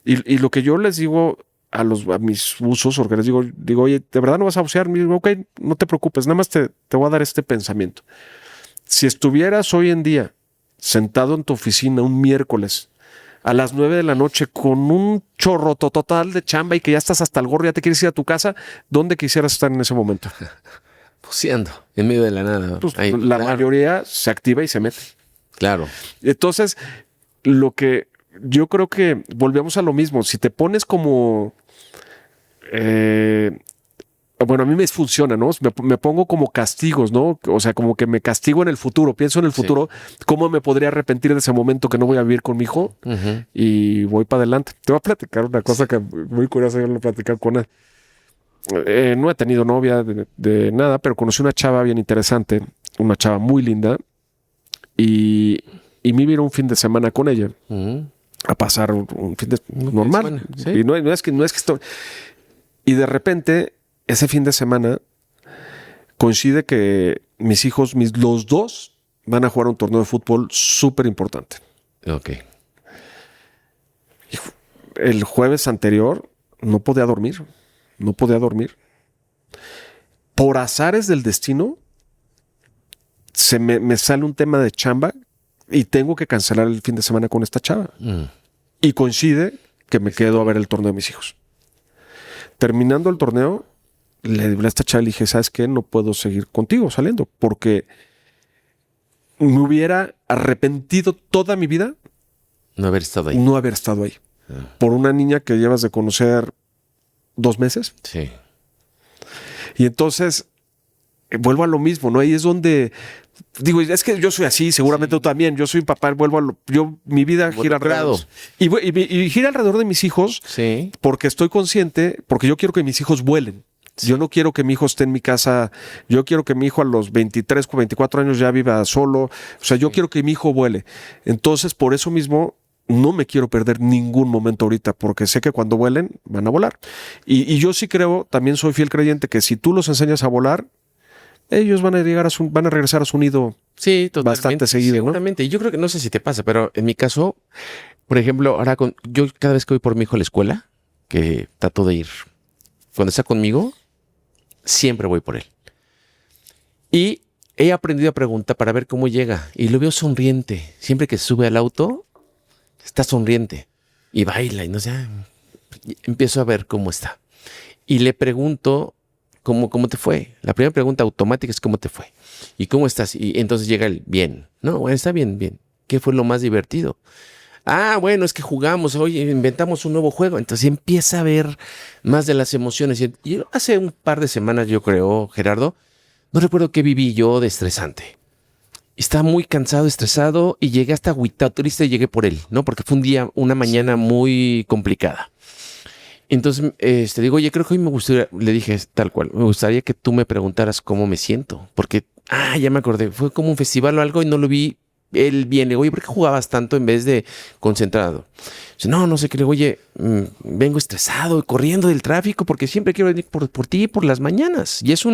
Y lo que yo les digo a mis buzos, porque les digo, oye, ¿de verdad no vas a bucear? Me digo, ok, no te preocupes, nada más te voy a dar este pensamiento. Si estuvieras hoy en día sentado en tu oficina un miércoles a las 9 de la noche con un chorro total de chamba y que ya estás hasta el gorro, ya te quieres ir a tu casa, ¿dónde quisieras estar en ese momento? Buceando, en medio de la nada. Pues, Ahí, la claro, mayoría se activa y se mete. Claro. Entonces, lo que yo creo que volvemos a lo mismo. Si te pones como... bueno, a mí me funciona, ¿no? Me pongo como castigos, ¿no? O sea, como que me castigo en el futuro. Pienso en el futuro, cómo me podría arrepentir de ese momento que no voy a vivir con mi hijo y voy para adelante. Te voy a platicar una cosa que muy curiosa, yo lo platicar con él. No he tenido novia de nada, pero conocí una chava bien interesante, una chava muy linda, y me iba a ir un fin de semana con ella a pasar un fin de normal. ¿Sí? Y no es que estoy. Y de repente, ese fin de semana coincide que mis hijos, los 2, van a jugar un torneo de fútbol súper importante. Ok. El jueves anterior no podía dormir. No podía dormir. Por azares del destino, me sale un tema de chamba y tengo que cancelar el fin de semana con esta chava. Y coincide que me quedo a ver el torneo de mis hijos. Terminando el torneo, le hablé a esta chava y le dije, ¿sabes qué? No puedo seguir contigo saliendo porque me hubiera arrepentido toda mi vida No haber estado ahí. no haber estado ahí. Por una niña que llevas de conocer 2 meses. Sí. Y entonces vuelvo a lo mismo, ¿no? Ahí es donde digo, es que yo soy así, seguramente tú también. Yo soy un papá, mi vida gira alrededor. Y gira alrededor de mis hijos porque estoy consciente, porque yo quiero que mis hijos vuelen. Yo no quiero que mi hijo esté en mi casa. Yo quiero que mi hijo a los 23, 24 años ya viva solo. O sea, yo quiero que mi hijo vuele. Entonces, por eso mismo, no me quiero perder ningún momento ahorita, porque sé que cuando vuelen, van a volar. Y yo sí creo, también soy fiel creyente, que si tú los enseñas a volar, ellos van a regresar a su nido bastante seguido, seguramente. Y yo creo que, no sé si te pasa, pero en mi caso, por ejemplo, ahora yo cada vez que voy por mi hijo a la escuela, que trato de ir, cuando está conmigo, siempre voy por él. Y he aprendido a preguntar para ver cómo llega. Y lo veo sonriente. Siempre que sube al auto, está sonriente. Y baila. Y no sé, empiezo a ver cómo está. Y le pregunto, ¿cómo te fue? La primera pregunta automática es ¿cómo te fue? ¿Y cómo estás? Y entonces llega el bien. No, bueno, está bien. ¿Qué fue lo más divertido? Bueno, es que jugamos, oye, inventamos un nuevo juego. Entonces empieza a ver más de las emociones. Y hace un par de semanas, yo creo, Gerardo, no recuerdo qué viví yo de estresante. Estaba muy cansado, estresado y llegué hasta agüitado, triste y llegué por él, ¿no? Porque fue una mañana muy complicada. Entonces, digo, oye, creo que hoy me gustaría, le dije tal cual, me gustaría que tú me preguntaras cómo me siento. Porque, ya me acordé, fue como un festival o algo y no lo vi él viene, oye, ¿por qué jugabas tanto en vez de concentrado? Dice, no sé qué, le digo, oye, vengo estresado, corriendo del tráfico, porque siempre quiero venir por ti por las mañanas. Y es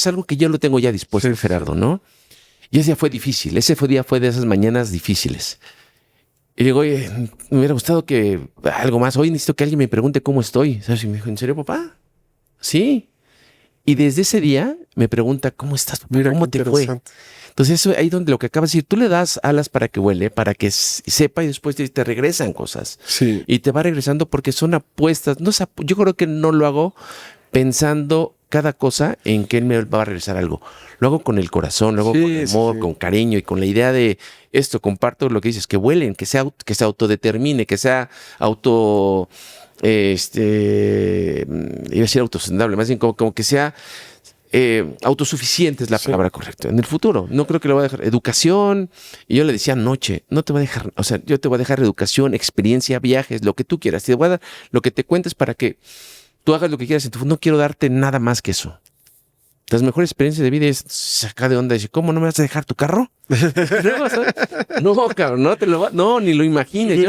algo que yo lo tengo ya dispuesto, sí, Gerardo, ¿no? Y ese día fue difícil, día fue de esas mañanas difíciles. Y digo, oye, me hubiera gustado que algo más. Hoy necesito que alguien me pregunte cómo estoy. ¿Sabes? Y me dijo, ¿en serio, papá? Sí. Y desde ese día me pregunta, ¿cómo estás, papá? Mira, ¿Cómo te fue? Entonces, eso ahí donde lo que acabas de decir, tú le das alas para que vuele, para que sepa y después te regresan cosas. Sí. Y te va regresando porque son apuestas. Yo creo que no lo hago pensando cada cosa en que él me va a regresar algo. Lo hago con el corazón, lo hago con amor, con cariño y con la idea de esto. Comparto lo que dices, que vuelen, que se autodetermine, que sea iba a decir autosustentable, más bien como que sea autosuficiente es la palabra correcta en el futuro. No creo que le voy a dejar educación. Y yo le decía anoche, no te voy a dejar, o sea, yo te voy a dejar educación, experiencia, viajes, lo que tú quieras. Te voy a dar lo que te cuentes para que tú hagas lo que quieras en tu futuro. No quiero darte nada más que eso. Las mejores experiencias de vida es sacar de onda y decir, ¿cómo no me vas a dejar tu carro? No, cabrón, no, ni lo imagines.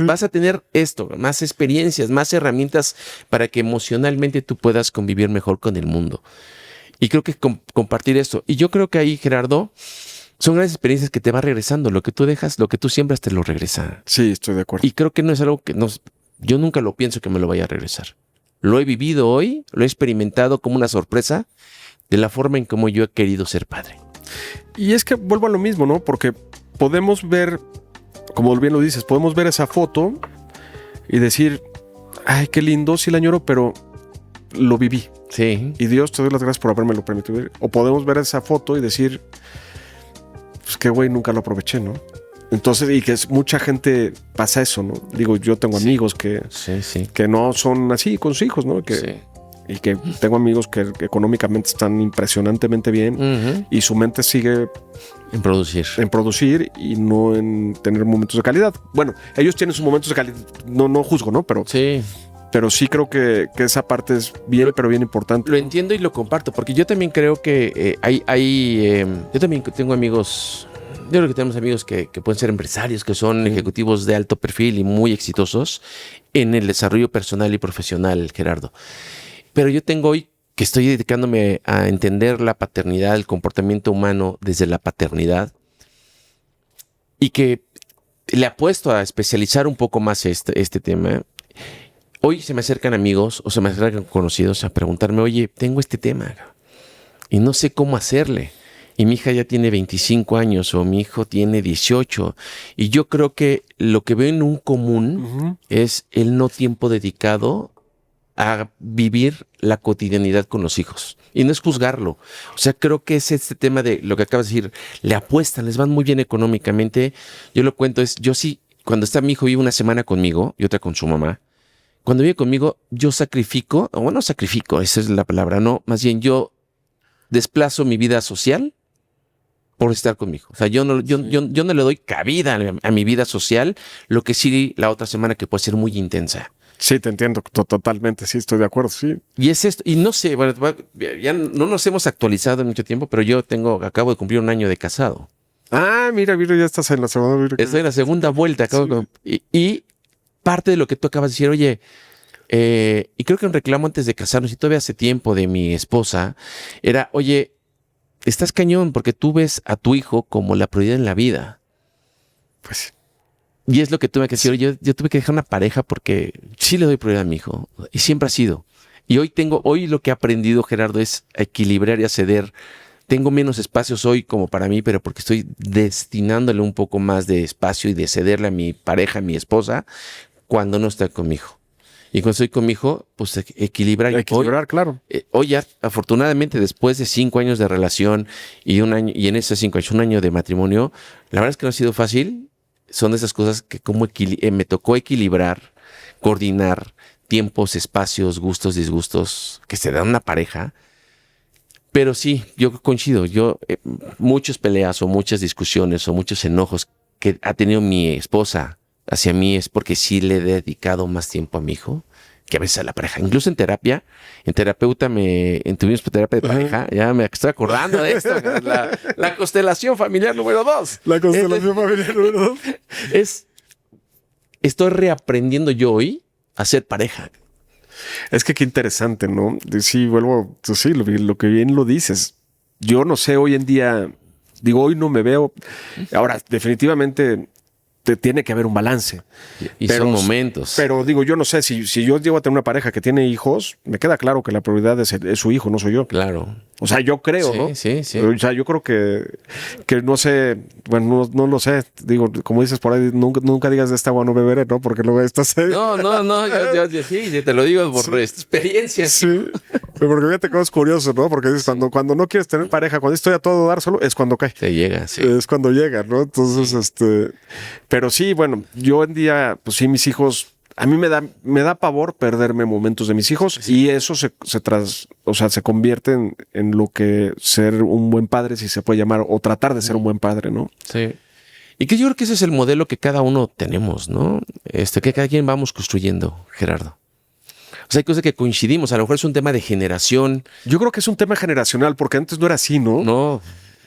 Vas a tener esto, más experiencias, más herramientas para que emocionalmente tú puedas convivir mejor con el mundo. Y creo que compartir esto. Y yo creo que ahí, Gerardo, son grandes experiencias que te va regresando. Lo que tú dejas, lo que tú siembras te lo regresa. Sí, estoy de acuerdo. Y creo que no es algo que yo nunca lo pienso que me lo vaya a regresar. Lo he vivido hoy, lo he experimentado como una sorpresa de la forma en cómo yo he querido ser padre. Y es que vuelvo a lo mismo, ¿no? Porque podemos ver, como bien lo dices, podemos ver esa foto y decir, ay, qué lindo, sí la añoro, pero lo viví. Sí. Y Dios, te doy las gracias por habérmelo permitido vivir. O podemos ver esa foto y decir, pues qué güey, nunca lo aproveché, ¿no? Entonces, y que mucha gente pasa eso, ¿no? Digo, yo tengo amigos que no son así con sus hijos, ¿no? Y que tengo amigos que económicamente están impresionantemente bien y su mente sigue en producir y no en tener momentos de calidad. Bueno, ellos tienen sus momentos de calidad, no juzgo, ¿no? Pero sí creo que esa parte es bien, pero bien importante. Lo entiendo y lo comparto, porque yo también creo que yo también tengo amigos. Yo creo que tenemos amigos que pueden ser empresarios, que son ejecutivos de alto perfil y muy exitosos en el desarrollo personal y profesional, Gerardo. Pero yo tengo hoy que estoy dedicándome a entender la paternidad, el comportamiento humano desde la paternidad y que le apuesto a especializar un poco más este tema. Hoy se me acercan amigos o se me acercan conocidos a preguntarme, oye, tengo este tema y no sé cómo hacerle. Y mi hija ya tiene 25 años o mi hijo tiene 18. Y yo creo que lo que veo en un común es el no tiempo dedicado a vivir la cotidianidad con los hijos. Y no es juzgarlo. O sea, creo que es este tema de lo que acabas de decir. Le apuestan, les van muy bien económicamente. Yo lo cuento, yo sí, cuando está mi hijo vive una semana conmigo y otra con su mamá. Cuando vive conmigo, yo sacrifico, o no sacrifico, esa es la palabra, no, más bien yo desplazo mi vida social por estar conmigo. O sea, yo no le doy cabida a mi vida social, lo que sí la otra semana que puede ser muy intensa. Sí, te entiendo totalmente, sí, estoy de acuerdo, sí. Y es esto, y no sé, bueno, ya no nos hemos actualizado en mucho tiempo, pero yo acabo de cumplir 1 año de casado. Ah, mira, ya estás en la segunda. Estoy en la segunda vuelta. Y parte de lo que tú acabas de decir, oye, y creo que un reclamo antes de casarnos, y todavía hace tiempo de mi esposa, era, oye, estás cañón porque tú ves a tu hijo como la prioridad en la vida. Pues y es lo que tuve que decir. Yo tuve que dejar una pareja porque sí le doy prioridad a mi hijo. Y siempre ha sido. Y hoy lo que he aprendido, Gerardo, es a equilibrar y a ceder. Tengo menos espacios hoy como para mí, pero porque estoy destinándole un poco más de espacio y de cederle a mi pareja, a mi esposa, cuando no está con mi hijo. Y cuando estoy con mi hijo, pues equilibrar. Equilibrar, claro. Hoy ya, afortunadamente, después de 5 años de relación y en esos 5 años, 1 año de matrimonio, la verdad es que no ha sido fácil. Son de esas cosas que me tocó equilibrar, coordinar tiempos, espacios, gustos, disgustos que se dan una pareja. Pero sí, yo coincido. Muchas peleas o muchas discusiones o muchos enojos que ha tenido mi esposa hacia mí es porque sí le he dedicado más tiempo a mi hijo que a veces a la pareja, incluso en terapia, tuvimos terapia de pareja, ya me estoy acordando de esto, la constelación familiar número 2. La constelación familiar número 2. Estoy reaprendiendo yo hoy a ser pareja. Es que qué interesante, ¿no? Sí, sí, lo que bien lo dices. Yo no sé, hoy en día, digo, hoy no me veo. Ahora, definitivamente tiene que haber un balance. Y son momentos. Pero digo, yo no sé, si yo llego a tener una pareja que tiene hijos, me queda claro que la prioridad es su hijo, no soy yo. Claro. O sea, yo creo, ¿no? Sí. O sea, yo creo que no sé, bueno, no lo sé. Digo, como dices por ahí, nunca digas de esta agua no beberé, ¿no? Porque luego estás... No, yo sí, te lo digo por experiencia. Sí, porque fíjate cómo es curioso, ¿no? Porque dices, cuando no quieres tener pareja, cuando estoy a todo dar solo, es cuando cae. Te llega, sí. Es cuando llega, ¿no? Entonces, pero sí, bueno, yo en día, pues sí, mis hijos, a mí me da pavor perderme momentos de mis hijos y eso se convierte en lo que ser un buen padre, si se puede llamar, o tratar de ser un buen padre, ¿no? Sí. Y que yo creo que ese es el modelo que cada uno tenemos, ¿no? Que cada quien vamos construyendo, Gerardo. O sea, hay cosas que coincidimos, a lo mejor es un tema de generación. Yo creo que es un tema generacional, porque antes no era así, ¿no?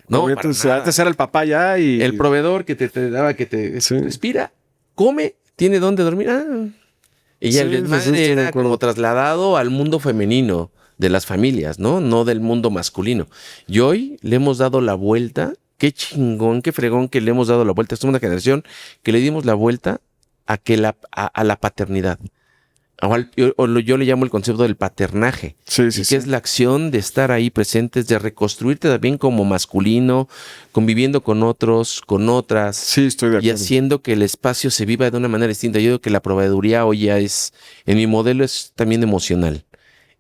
No, antes era el papá ya y... El proveedor que te daba, que te respira, come, tiene dónde dormir. Y ya el desmadre era como trasladado al mundo femenino de las familias, no del mundo masculino. Y hoy le hemos dado la vuelta. Qué chingón, qué fregón que le hemos dado la vuelta. Somos una generación que le dimos la vuelta a la paternidad. Yo le llamo el concepto del paternaje. Sí. Que es la acción de estar ahí presentes, de reconstruirte también como masculino, conviviendo con otros, con otras. Sí, estoy de acuerdo. Y haciendo que el espacio se viva de una manera distinta. Yo digo que la proveeduría hoy ya en mi modelo es también emocional.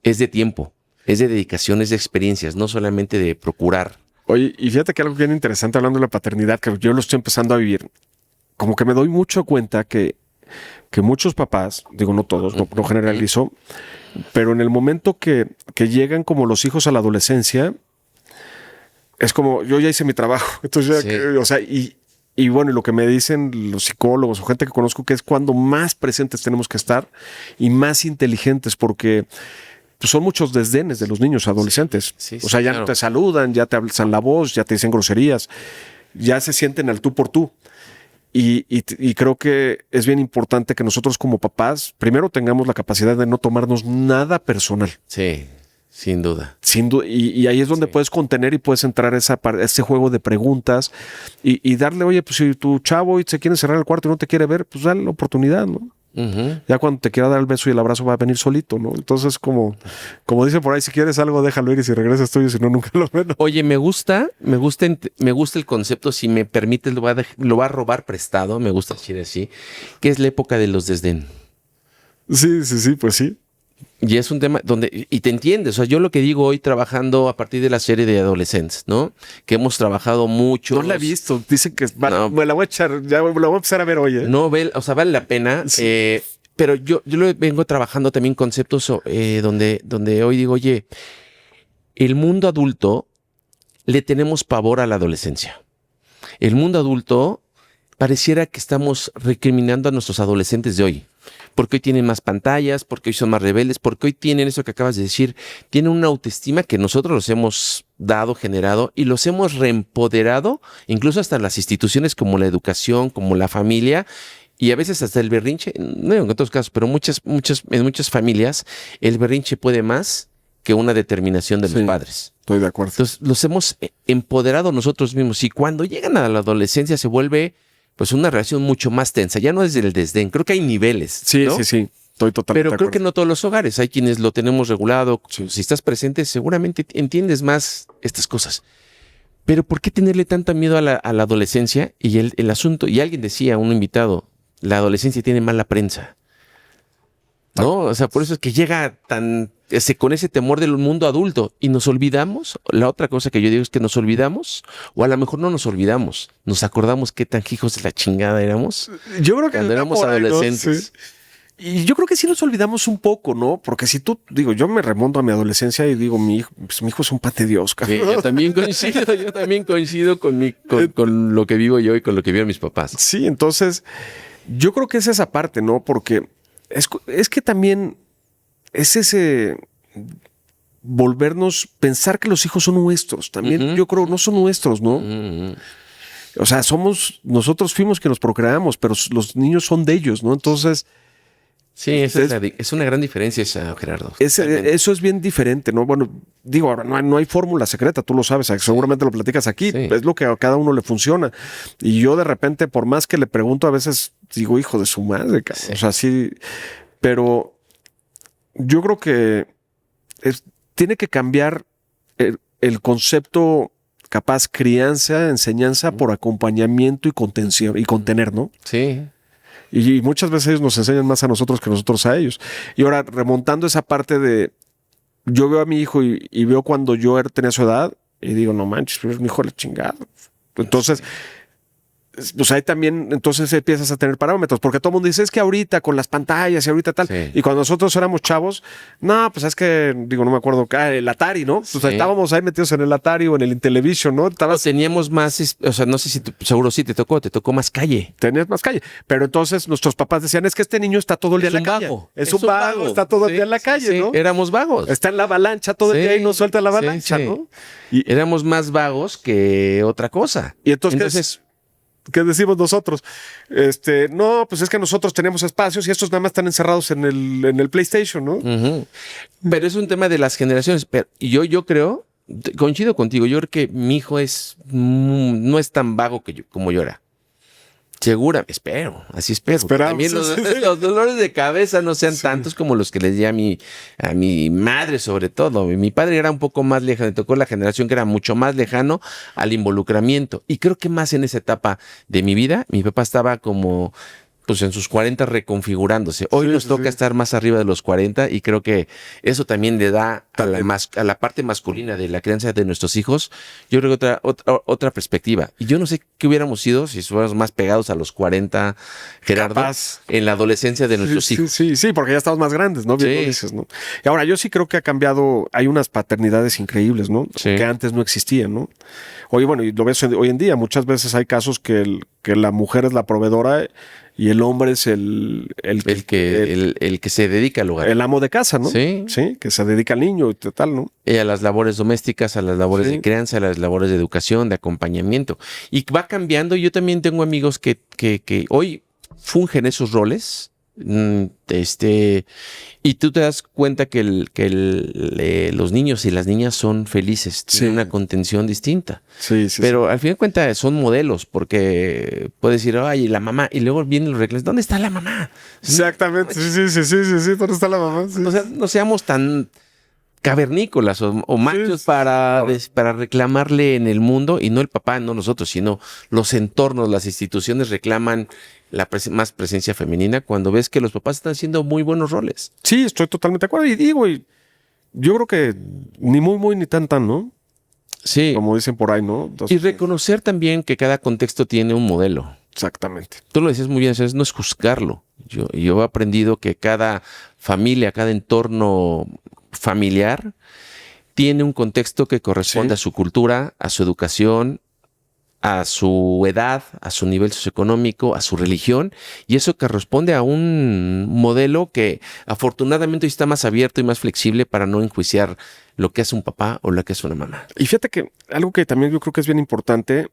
Es de tiempo, es de dedicación, es de experiencias, no solamente de procurar. Oye, y fíjate que algo bien interesante hablando de la paternidad, que yo lo estoy empezando a vivir, como que me doy mucho cuenta que muchos papás, digo no todos, no generalizo, pero en el momento que llegan como los hijos a la adolescencia, es como, yo ya hice mi trabajo. Entonces, o sea, y bueno, y lo que me dicen los psicólogos o gente que conozco, que es cuando más presentes tenemos que estar y más inteligentes, porque pues, son muchos desdenes de los niños adolescentes. O sea, ya no te saludan, ya te alzan la voz, ya te dicen groserías, ya se sienten al tú por tú. Y creo que es bien importante que nosotros como papás primero tengamos la capacidad de no tomarnos nada personal. Sí, sin duda. Y ahí es donde puedes contener y puedes entrar a ese juego de preguntas y darle, oye, pues si tu chavo y se quiere cerrar el cuarto y no te quiere ver, pues dale la oportunidad, ¿no? Uh-huh. Ya cuando te quiera dar el beso y el abrazo va a venir solito, ¿no? Entonces, como dice por ahí, si quieres algo, déjalo ir y si regresas tuyo, si no, nunca lo ven. Oye, me gusta el concepto, si me permites, lo va a robar prestado, me gusta decir así, que es la época de los desdén. Sí, pues sí. Y es un tema donde, y te entiendes, o sea, yo lo que digo hoy trabajando a partir de la serie de adolescentes, ¿no? Que hemos trabajado mucho. No la he visto, dicen que me la voy a echar, ya la voy a empezar a ver hoy, ¿eh? No, o sea, vale la pena, sí. Pero yo lo vengo trabajando también conceptos donde hoy digo, oye, el mundo adulto le tenemos pavor a la adolescencia. El mundo adulto pareciera que estamos recriminando a nuestros adolescentes de hoy. Porque hoy tienen más pantallas, porque hoy son más rebeldes, porque hoy tienen eso que acabas de decir, tienen una autoestima que nosotros los hemos dado, generado y los hemos reempoderado, incluso hasta las instituciones como la educación, como la familia y a veces hasta el berrinche, no en otros casos, pero en muchas familias el berrinche puede más que una determinación de los padres. Estoy de acuerdo. Entonces los hemos empoderado nosotros mismos y cuando llegan a la adolescencia se vuelve pues una relación mucho más tensa, ya no desde el desdén, creo que hay niveles. Sí, ¿no? sí, estoy totalmente Pero de creo acuerdo. que no todos los hogares, hay quienes lo tenemos regulado, si estás presente seguramente entiendes más estas cosas. Pero ¿por qué tenerle tanta miedo a la adolescencia? Y el asunto, y alguien decía, un invitado, la adolescencia tiene mala prensa. ¿No? O sea, por eso es que llega con ese temor del mundo adulto y nos olvidamos. La otra cosa que yo digo es que nos olvidamos, o a lo mejor no nos olvidamos, nos acordamos qué tan hijos de la chingada éramos. Yo creo que cuando éramos adolescentes. Sí. Y yo creo que sí nos olvidamos un poco, ¿no? Porque si tú, yo me remonto a mi adolescencia y digo, mi hijo es un pan de Dios, sí, yo también coincido con lo que vivo yo y con lo que vieron mis papás. Sí, entonces, yo creo que es esa parte, ¿no? Porque es que también es ese volvernos, pensar que los hijos son nuestros. También yo creo no son nuestros, ¿no? O sea, nosotros fuimos que nos procreamos, pero los niños son de ellos, ¿no? Entonces... Sí, es una gran diferencia esa, Gerardo. Eso es bien diferente, ¿no? Bueno, digo, ahora no hay fórmula secreta, tú lo sabes, seguramente lo platicas aquí, Sí. es lo que a cada uno le funciona. Y yo de repente, por más que le pregunto, a veces digo, hijo de su madre, cabrón. Sí. O sea, sí, pero yo creo que tiene que cambiar el concepto, capaz, crianza, enseñanza por acompañamiento y contención y contener, ¿no? Sí. Y muchas veces ellos nos enseñan más a nosotros que nosotros a ellos. Y ahora, remontando esa parte de... Yo veo a mi hijo y veo cuando yo tenía su edad y digo, no manches, pero es mi hijo de la chingada. Entonces, pues ahí también, entonces empiezas a tener parámetros. Porque todo el mundo dice, es que ahorita con las pantallas y ahorita tal. Sí. Y cuando nosotros éramos chavos, no, pues es que, digo, no me acuerdo, el Atari, ¿no? Pues Sí. estábamos ahí metidos en el Atari o en el Intellivision, ¿no? Teníamos más, o sea, no sé si seguro sí te tocó más calle. Tenías más calle. Pero entonces nuestros papás decían, es que este niño está todo el día en la calle. Es un vago, está todo el día en la calle, Sí, ¿no? éramos vagos. Está en la avalancha todo el Sí, día y no suelta la avalancha, sí. ¿no? Éramos más vagos que otra cosa. Y entonces ¿qué decimos nosotros? No, pues es que nosotros tenemos espacios y estos nada más están encerrados en el PlayStation, ¿no? Ujú. Pero es un tema de las generaciones. Pero yo creo, coincido contigo, yo creo que mi hijo no es tan vago como yo era. Segura, así espero. Esperamos. También los dolores de cabeza no sean tantos como los que les di a mi madre, sobre todo. Mi padre era un poco más lejano, me tocó la generación que era mucho más lejano al involucramiento. Y creo que más en esa etapa de mi vida, mi papá estaba como pues en sus 40 reconfigurándose. Hoy nos toca estar más arriba de los 40 y creo que eso también le da a la parte masculina de la crianza de nuestros hijos, yo creo que otra perspectiva. Y yo no sé qué hubiéramos sido si fuéramos más pegados a los 40, Gerardo, Capaz. en la adolescencia de nuestros hijos. Sí, porque ya estamos más grandes, ¿no? Bien lo dices, ¿no? Y ahora, yo sí creo que ha cambiado, hay unas paternidades increíbles, ¿no? Sí. Que antes no existían, ¿no? Oye, bueno, y lo ves hoy en día, muchas veces hay casos que la mujer es la provedora y el hombre es el que se dedica al hogar. El amo de casa, ¿no? Sí. Sí, que se dedica al niño y tal, ¿no? Y a las labores domésticas, a las labores de crianza, a las labores de educación, de acompañamiento. Y va cambiando. Yo también tengo amigos que hoy fungen esos roles. Y tú te das cuenta que los niños y las niñas son felices, tienen una contención distinta. Sí. Pero al fin de cuentas son modelos, porque puedes decir, ay, la mamá, y luego vienen los reclamos, ¿dónde está la mamá? Exactamente, sí, ¿dónde está la mamá? Sí. O sea, no seamos tan cavernícolas o machos para reclamarle en el mundo, y no el papá, no nosotros, sino los entornos, las instituciones reclaman más presencia femenina cuando ves que los papás están haciendo muy buenos roles. Sí, estoy totalmente de acuerdo. Y digo, yo creo que ni muy, ni tan, ¿no? Sí. Como dicen por ahí, ¿no? Entonces, Y reconocer también que cada contexto tiene un modelo. exactamente. Tú lo decías muy bien, no es juzgarlo. Yo he aprendido que cada familia, cada entorno familiar tiene un contexto que corresponde a su cultura, a su educación, a su edad, a su nivel socioeconómico, a su religión, y eso corresponde a un modelo que afortunadamente hoy está más abierto y más flexible para no enjuiciar lo que es un papá o lo que es una mamá. Y fíjate que algo que también yo creo que es bien importante,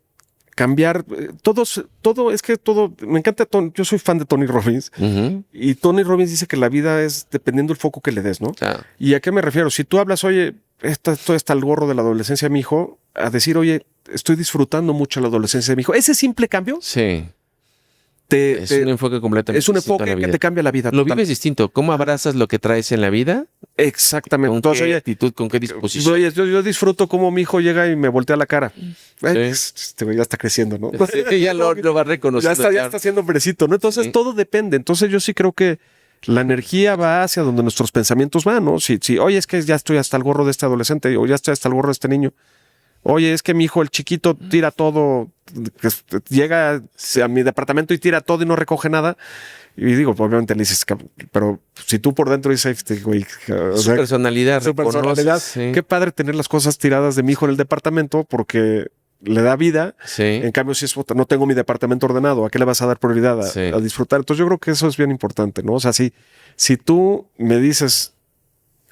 cambiar, me encanta, yo soy fan de Tony Robbins, y Tony Robbins dice que la vida es dependiendo del foco que le des, ¿no? Claro. ¿Y a qué me refiero? Si tú hablas, oye, esto está el gorro de la adolescencia de mi hijo, a decir, oye, estoy disfrutando mucho la adolescencia de mi hijo. Ese simple cambio Sí. Es un enfoque completamente es un distinto a enfoque la que vida. te cambia la vida. Lo total. vives distinto. ¿Cómo abrazas lo que traes en la vida? Exactamente. ¿Con Entonces, qué oye, actitud, con qué disposición? oye, yo disfruto cómo mi hijo llega y me voltea la cara. Este güey ya está creciendo, ¿no? Sí, ya lo va reconociendo. Ya está haciendo hombrecito, ¿no? Entonces todo depende. Entonces yo sí creo que la energía va hacia donde nuestros pensamientos van, ¿no? Si, oye, es que ya estoy hasta el gorro de este adolescente, o ya estoy hasta el gorro de este niño. Oye, es que mi hijo, el chiquito, tira todo, llega a mi departamento y tira todo y no recoge nada. Y digo, obviamente le dices, pero si tú por dentro dices, güey, Su personalidad. su personalidad, Sí. qué padre tener las cosas tiradas de mi hijo en el departamento porque le da vida. Sí. En cambio, si es no tengo mi departamento ordenado, ¿a qué le vas a dar prioridad? A disfrutar. Entonces yo creo que eso es bien importante, ¿no? O sea, si tú me dices,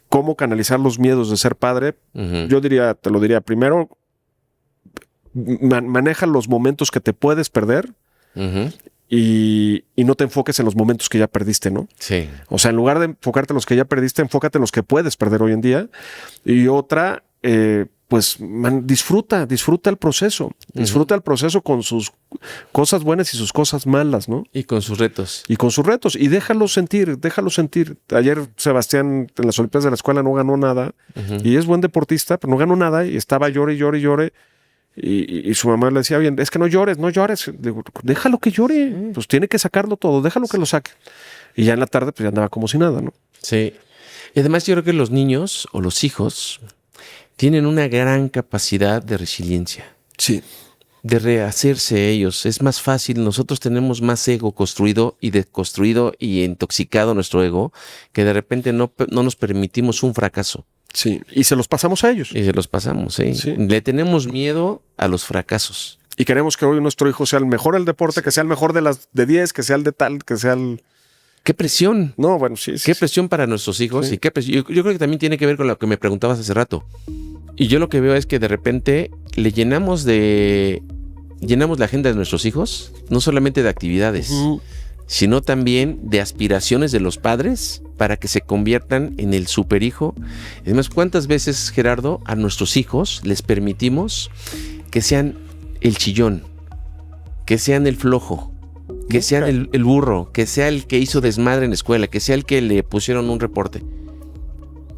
cómo canalizar los miedos de ser padre, yo te lo diría primero, maneja los momentos que te puedes perder y no te enfoques en los momentos que ya perdiste, ¿no? Sí. O sea, en lugar de enfocarte en los que ya perdiste, enfócate en los que puedes perder hoy en día. Y otra, disfruta el proceso. Disfruta el proceso con sus cosas buenas y sus cosas malas, ¿no? Y con sus retos. Y déjalo sentir. Ayer Sebastián en las Olimpiadas de la escuela no ganó nada y es buen deportista, pero no ganó nada y estaba llore. Y su mamá le decía, bien, es que no llores. Digo, déjalo que llore. Pues tiene que sacarlo todo, déjalo que lo saque. Y ya en la tarde pues ya andaba como si nada, ¿no? Sí. Y además yo creo que los niños o los hijos tienen una gran capacidad de resiliencia. Sí. De rehacerse ellos. Es más fácil. Nosotros tenemos más ego construido y deconstruido y intoxicado nuestro ego, que de repente no nos permitimos un fracaso. Sí, y se los pasamos a ellos. Y se los pasamos, sí. Le tenemos miedo a los fracasos. Y queremos que hoy nuestro hijo sea el mejor del deporte, que sea el mejor de las de 10, que sea el de tal, que sea el... ¡Qué presión! No, bueno, sí. ¡Qué presión para nuestros hijos! Sí. Y qué presión. Yo creo que también tiene que ver con lo que me preguntabas hace rato. Y yo lo que veo es que de repente le llenamos la agenda de nuestros hijos, no solamente de actividades, sino también de aspiraciones de los padres para que se conviertan en el superhijo. Además, ¿cuántas veces, Gerardo, a nuestros hijos les permitimos que sean el chillón, que sean el flojo, que sean el burro, que sea el que hizo desmadre en la escuela, que sea el que le pusieron un reporte?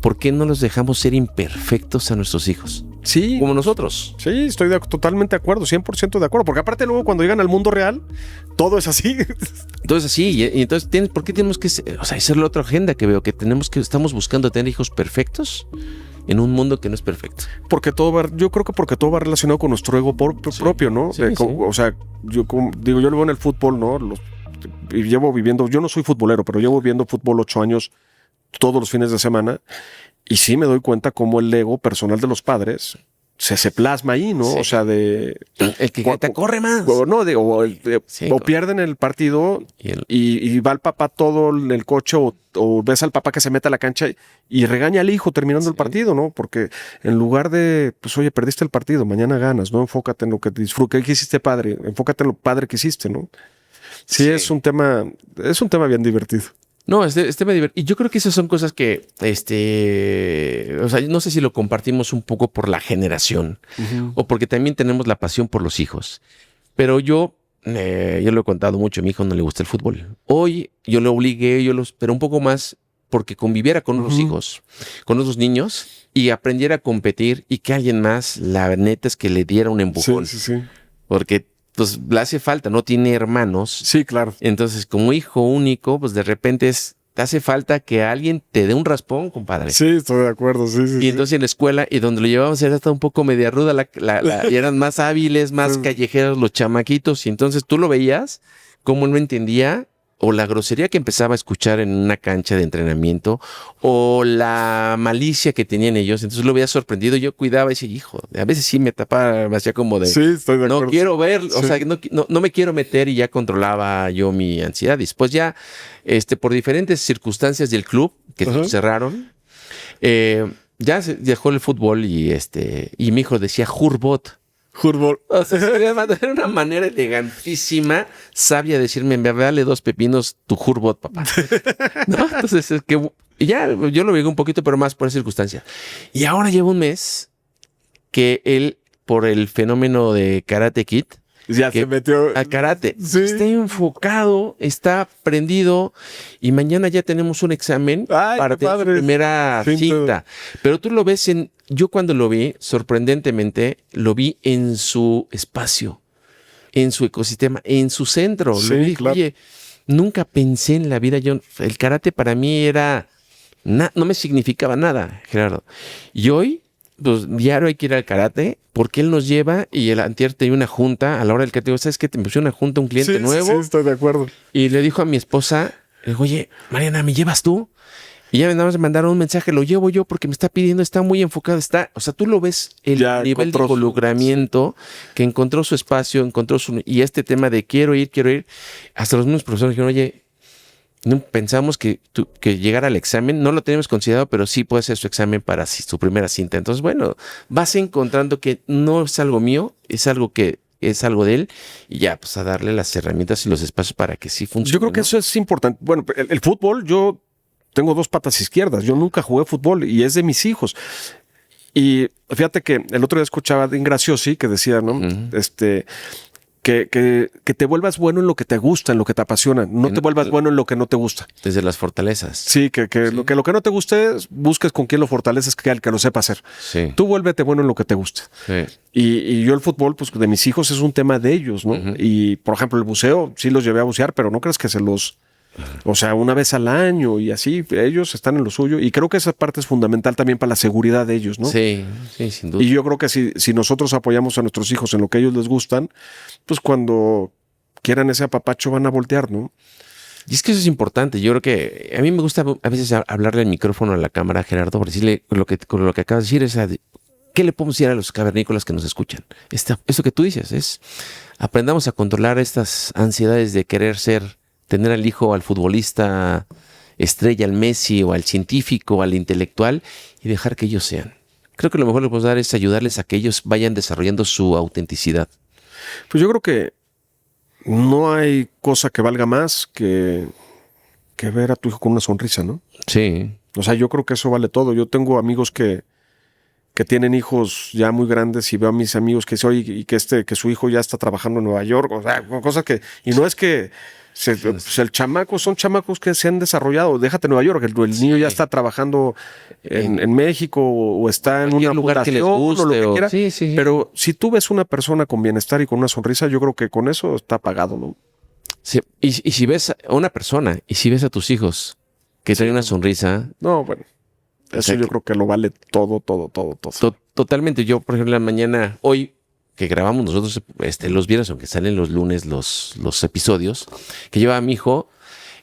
¿Por qué no los dejamos ser imperfectos a nuestros hijos? Sí. Como nosotros. Sí, estoy totalmente de acuerdo, 100% de acuerdo. Porque aparte luego cuando llegan al mundo real, todo es así. Entonces así, y entonces ¿por qué tenemos que ser? O sea, esa es la otra agenda que veo, que estamos buscando tener hijos perfectos en un mundo que no es perfecto. Yo creo que porque todo va relacionado con nuestro ego propio, ¿no? Sí, O sea, yo lo veo en el fútbol, ¿no? Y llevo viviendo, yo no soy futbolero, pero llevo viviendo fútbol 8 años todos los fines de semana. Y sí me doy cuenta cómo el ego personal de los padres se plasma ahí, ¿no? Sí. O sea, el que grita, corre más. O pierden el partido y va el papá todo en el coche o ves al papá que se mete a la cancha y regaña al hijo terminando el partido, ¿no? Porque en lugar de, pues oye, perdiste el partido, mañana ganas, ¿no? Enfócate en lo que disfrutas, ¿qué hiciste padre? Enfócate en lo padre que hiciste, ¿no? Sí. Es un tema bien divertido. No, me divierte. Y yo creo que esas son cosas que, o sea, no sé si lo compartimos un poco por la generación o porque también tenemos la pasión por los hijos. Pero yo lo he contado mucho, a mi hijo no le gusta el fútbol. Hoy yo lo obligué, pero un poco más porque conviviera con otros hijos, con otros niños y aprendiera a competir y que alguien más, la neta es que le diera un empujón. Sí. Porque pues le hace falta, no tiene hermanos. Sí, claro. Entonces, como hijo único, pues de repente te hace falta que alguien te dé un raspón, compadre. Sí, estoy de acuerdo, sí. Y entonces en la escuela, y donde lo llevábamos era hasta un poco media ruda, y eran más hábiles, más callejeros los chamaquitos, y entonces tú lo veías, como él no entendía, o la grosería que empezaba a escuchar en una cancha de entrenamiento, o la malicia que tenían ellos. Entonces lo veía sorprendido. Yo cuidaba y decía, hijo, a veces sí me tapaba, me hacía como de, sí, estoy de acuerdo. No quiero ver, o sea, no me quiero meter, y ya controlaba yo mi ansiedad. Después ya, por diferentes circunstancias del club que cerraron, ya se dejó el fútbol y mi hijo decía Jurbot. O sea, era una manera elegantísima, sabia de decirme, dale 2 pepinos tu Jurbot, papá. ¿No? Entonces, es que ya yo lo vi un poquito, pero más por esa circunstancia. Y ahora lleva un mes que él, por el fenómeno de Karate Kid, ya se metió a karate. Sí. Está enfocado, está prendido y mañana ya tenemos un examen para tener su primera cita. Pero tú lo ves yo cuando lo vi, sorprendentemente, lo vi en su espacio, en su ecosistema, en su centro. Sí, lo vi, claro. Oye, nunca pensé en la vida. El karate para mí no me significaba nada, Gerardo. Y hoy, pues diario hay que ir al karate porque él nos lleva, y el antier tenía una junta a la hora del karate. ¿Sabes qué? Te pusieron una junta, un cliente nuevo. Sí, estoy de acuerdo. Y le dijo a mi esposa, le dijo, oye, Mariana, ¿me llevas tú? Y ya me mandaron un mensaje, lo llevo yo porque me está pidiendo, está muy enfocado, o sea, tú lo ves, el nivel de involucramiento, que encontró su espacio, y este tema de quiero ir, hasta los mismos profesores dijeron, oye, No, pensamos que llegar al examen, no lo tenemos considerado, pero sí puede ser su examen para su primera cinta. Entonces, bueno, vas encontrando que no es algo mío, es algo de él, y ya, pues a darle las herramientas y los espacios para que sí funcione. Yo creo que eso es importante. Bueno, el fútbol, yo tengo 2 patas izquierdas. Yo nunca jugué fútbol y es de mis hijos. Y fíjate que el otro día escuchaba a Dean Graziosi que decía, ¿no? Que te vuelvas bueno en lo que te gusta, en lo que te apasiona. No te vuelvas bueno en lo que no te gusta. Desde las fortalezas. Sí, que lo que no te guste, busques con quién lo fortaleces, que al que lo sepa hacer. Sí. Tú vuélvete bueno en lo que te gusta. Sí. Y yo el fútbol, pues de mis hijos es un tema de ellos, ¿no? Y por ejemplo el buceo, sí los llevé a bucear, pero no crees que o sea, una vez al año y así, ellos están en lo suyo. Y creo que esa parte es fundamental también para la seguridad de ellos, ¿no? Sí, sin duda. Y yo creo que si nosotros apoyamos a nuestros hijos en lo que a ellos les gustan, pues cuando quieran ese apapacho van a voltear, ¿no? Y es que eso es importante. Yo creo que a mí me gusta a veces hablarle al micrófono a la cámara, Gerardo, por decirle con lo que acabas de decir, ¿qué le podemos decir a los cavernícolas que nos escuchan? Esto que tú dices es, aprendamos a controlar estas ansiedades de querer tener al hijo, al futbolista estrella, al Messi, o al científico, al intelectual, y dejar que ellos sean. Creo que lo mejor que podemos dar es ayudarles a que ellos vayan desarrollando su autenticidad. Pues yo creo que no hay cosa que valga más que ver a tu hijo con una sonrisa, ¿no? Sí. O sea, yo creo que eso vale todo. Yo tengo amigos que tienen hijos ya muy grandes y veo a mis amigos que que su hijo ya está trabajando en Nueva York, o sea, cosas que, y no es que el chamaco, son chamacos que se han desarrollado, déjate Nueva York, el niño ya está trabajando en México o está en un lugar que les guste, o lo que quiera, sí. Pero si tú ves una persona con bienestar y con una sonrisa, yo creo que con eso está pagado, ¿no? Sí. Y si ves a una persona, y si ves a tus hijos que traen una sonrisa... No, bueno, eso yo creo que lo vale todo. Totalmente. Yo, por ejemplo, en la mañana, hoy, que grabamos nosotros los viernes, aunque salen los lunes los episodios, que lleva a mi hijo,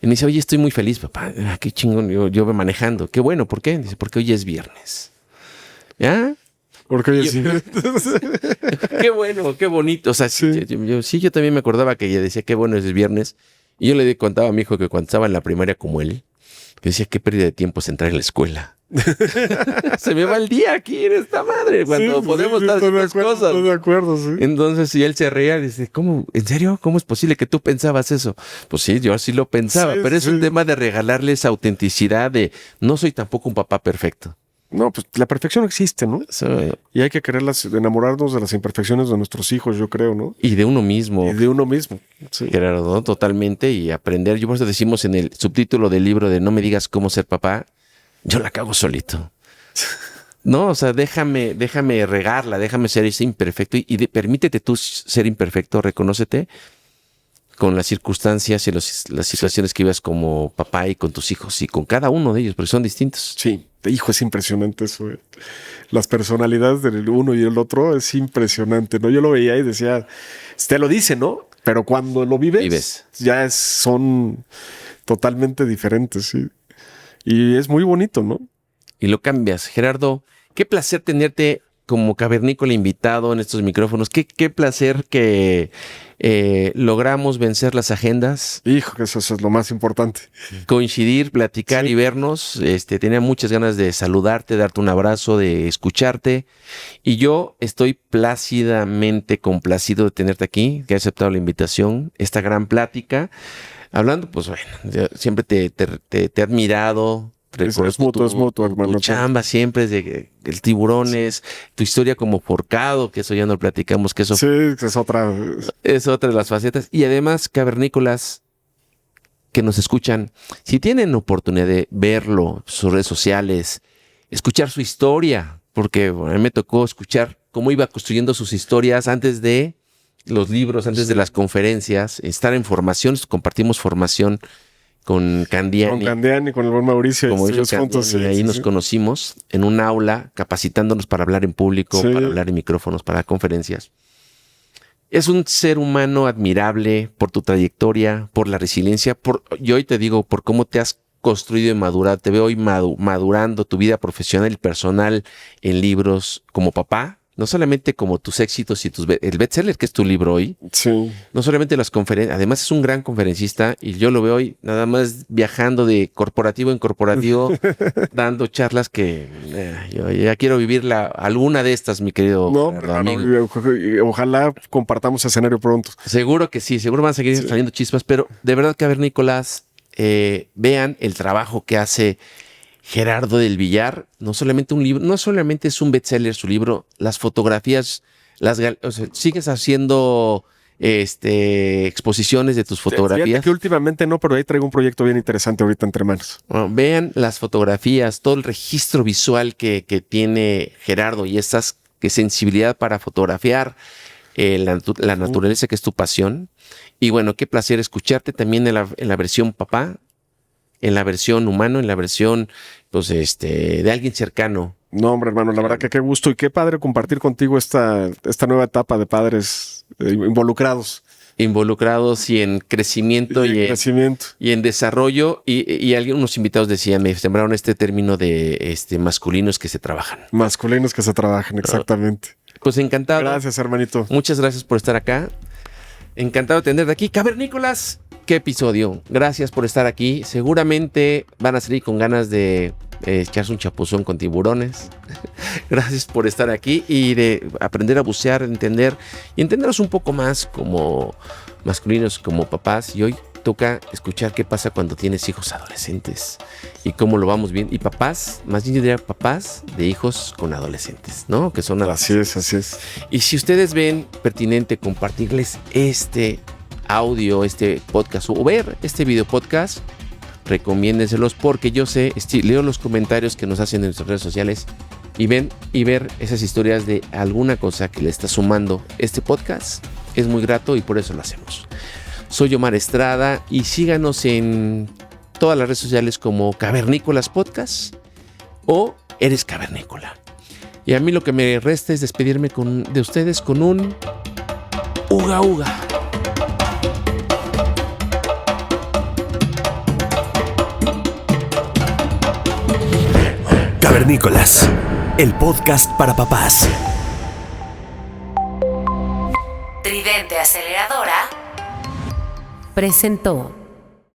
y me dice, oye, estoy muy feliz, papá. Qué chingón, yo voy manejando. Qué bueno, ¿por qué? Dice, porque hoy es viernes. ¿Ya? Porque hoy es viernes. Qué bueno, qué bonito. O sea, sí. Yo también me acordaba que ella decía, qué bueno es viernes. Y yo le contaba a mi hijo que cuando estaba en la primaria como él, que decía, qué pérdida de tiempo es entrar en la escuela. Se me va el día aquí en esta madre cuando podemos dar las cosas. Estoy de acuerdo, sí. Entonces, si él se reía, dice, ¿cómo? ¿En serio? ¿Cómo es posible que tú pensabas eso? Pues sí, yo así lo pensaba, pero es un tema de regalarles autenticidad de no soy tampoco un papá perfecto. No, pues la perfección existe, ¿no? Y hay que enamorarnos de las imperfecciones de nuestros hijos, yo creo, ¿no? Y de uno mismo. Sí. Gerardo, totalmente, y aprender. Yo por eso decimos en el subtítulo del libro de No me digas cómo ser papá, yo la cago solito. No, o sea, déjame regarla, déjame ser ese imperfecto y permítete tú ser imperfecto, reconócete con las circunstancias y las situaciones que vivas como papá y con tus hijos y con cada uno de ellos, porque son distintos. Sí, hijo, es impresionante eso. Las personalidades del uno y el otro es impresionante, ¿no? Yo lo veía y decía, te lo dice, ¿no? Pero cuando lo vives. Ya son totalmente diferentes, sí. Y es muy bonito, ¿no? Y lo cambias. Gerardo, qué placer tenerte como cavernícola invitado en estos micrófonos. Qué placer que logramos vencer las agendas. Hijo, que eso es lo más importante. Coincidir, platicar y vernos. Tenía muchas ganas de saludarte, darte un abrazo, de escucharte. Y yo estoy plácidamente complacido de tenerte aquí, que has aceptado la invitación, esta gran plática. Hablando, pues bueno, yo siempre te he admirado. Es mutuo, hermano. Tu chamba siempre es de el tiburones, tu historia como forcado, que eso ya no platicamos, que eso sí, es otra de las facetas. Y además, cavernícolas que nos escuchan, si tienen oportunidad de verlo, sus redes sociales, escuchar su historia, porque bueno, a mí me tocó escuchar cómo iba construyendo sus historias antes de los libros, antes de las conferencias, estar en formación, compartimos formación con Candiani. Con Candiani, con el buen Mauricio. Como ellos juntos. Y ahí nos conocimos en un aula, capacitándonos para hablar en público, para hablar en micrófonos, para conferencias. Es un ser humano admirable por tu trayectoria, por la resiliencia, yo hoy te digo, por cómo te has construido y madurado. Te veo hoy madurando tu vida profesional y personal en libros como papá, no solamente como tus éxitos y el bestseller que es tu libro hoy, Sí. no solamente las conferencias, además es un gran conferencista y yo lo veo hoy nada más viajando de corporativo en corporativo, dando charlas que yo ya quiero vivir alguna de estas, mi querido No, amigo. ojalá compartamos escenario pronto. Seguro que sí, seguro van a seguir saliendo chispas, pero de verdad que a ver, Nicolás, vean el trabajo que hace Gerardo del Villar. No solamente un libro, no solamente es un bestseller su libro, las fotografías, o sea, sigues haciendo exposiciones de tus fotografías. Fíjate que últimamente no, pero ahí traigo un proyecto bien interesante ahorita entre manos. Bueno, vean las fotografías, todo el registro visual que tiene Gerardo y qué sensibilidad para fotografiar la naturaleza que es tu pasión. Y bueno, qué placer escucharte también en la versión papá, en la versión humano, en la versión pues, de alguien cercano. No, hombre, hermano, la verdad que qué gusto y qué padre compartir contigo esta nueva etapa de padres Involucrados y en crecimiento y en desarrollo. Y algunos invitados decían, me sembraron este término de masculinos que se trabajan. Masculinos que se trabajan, exactamente. Pues encantado. Gracias, hermanito. Muchas gracias por estar acá. Encantado de tenerte aquí. Cavernícolas, qué episodio. Gracias por estar aquí. Seguramente van a salir con ganas de echarse un chapuzón con tiburones. Gracias por estar aquí y de aprender a bucear, entenderos un poco más como masculinos, como papás. Y hoy toca escuchar qué pasa cuando tienes hijos adolescentes y cómo lo vamos viendo. Y papás, más bien yo diría papás de hijos con adolescentes, ¿no? Que son adolescentes. Así es. Y si ustedes ven pertinente compartirles este audio, este podcast o ver este video podcast, recomiéndenselos porque yo sé, leo los comentarios que nos hacen en nuestras redes sociales y ver esas historias de alguna cosa que le está sumando este podcast es muy grato y por eso lo hacemos. Soy Omar Estrada y síganos en todas las redes sociales como Cavernícolas Podcast o Eres Cavernícola. Y a mí lo que me resta es despedirme de ustedes con un uga uga. Cavernícolas, el podcast para papás. Tridente Aceleradora presentó.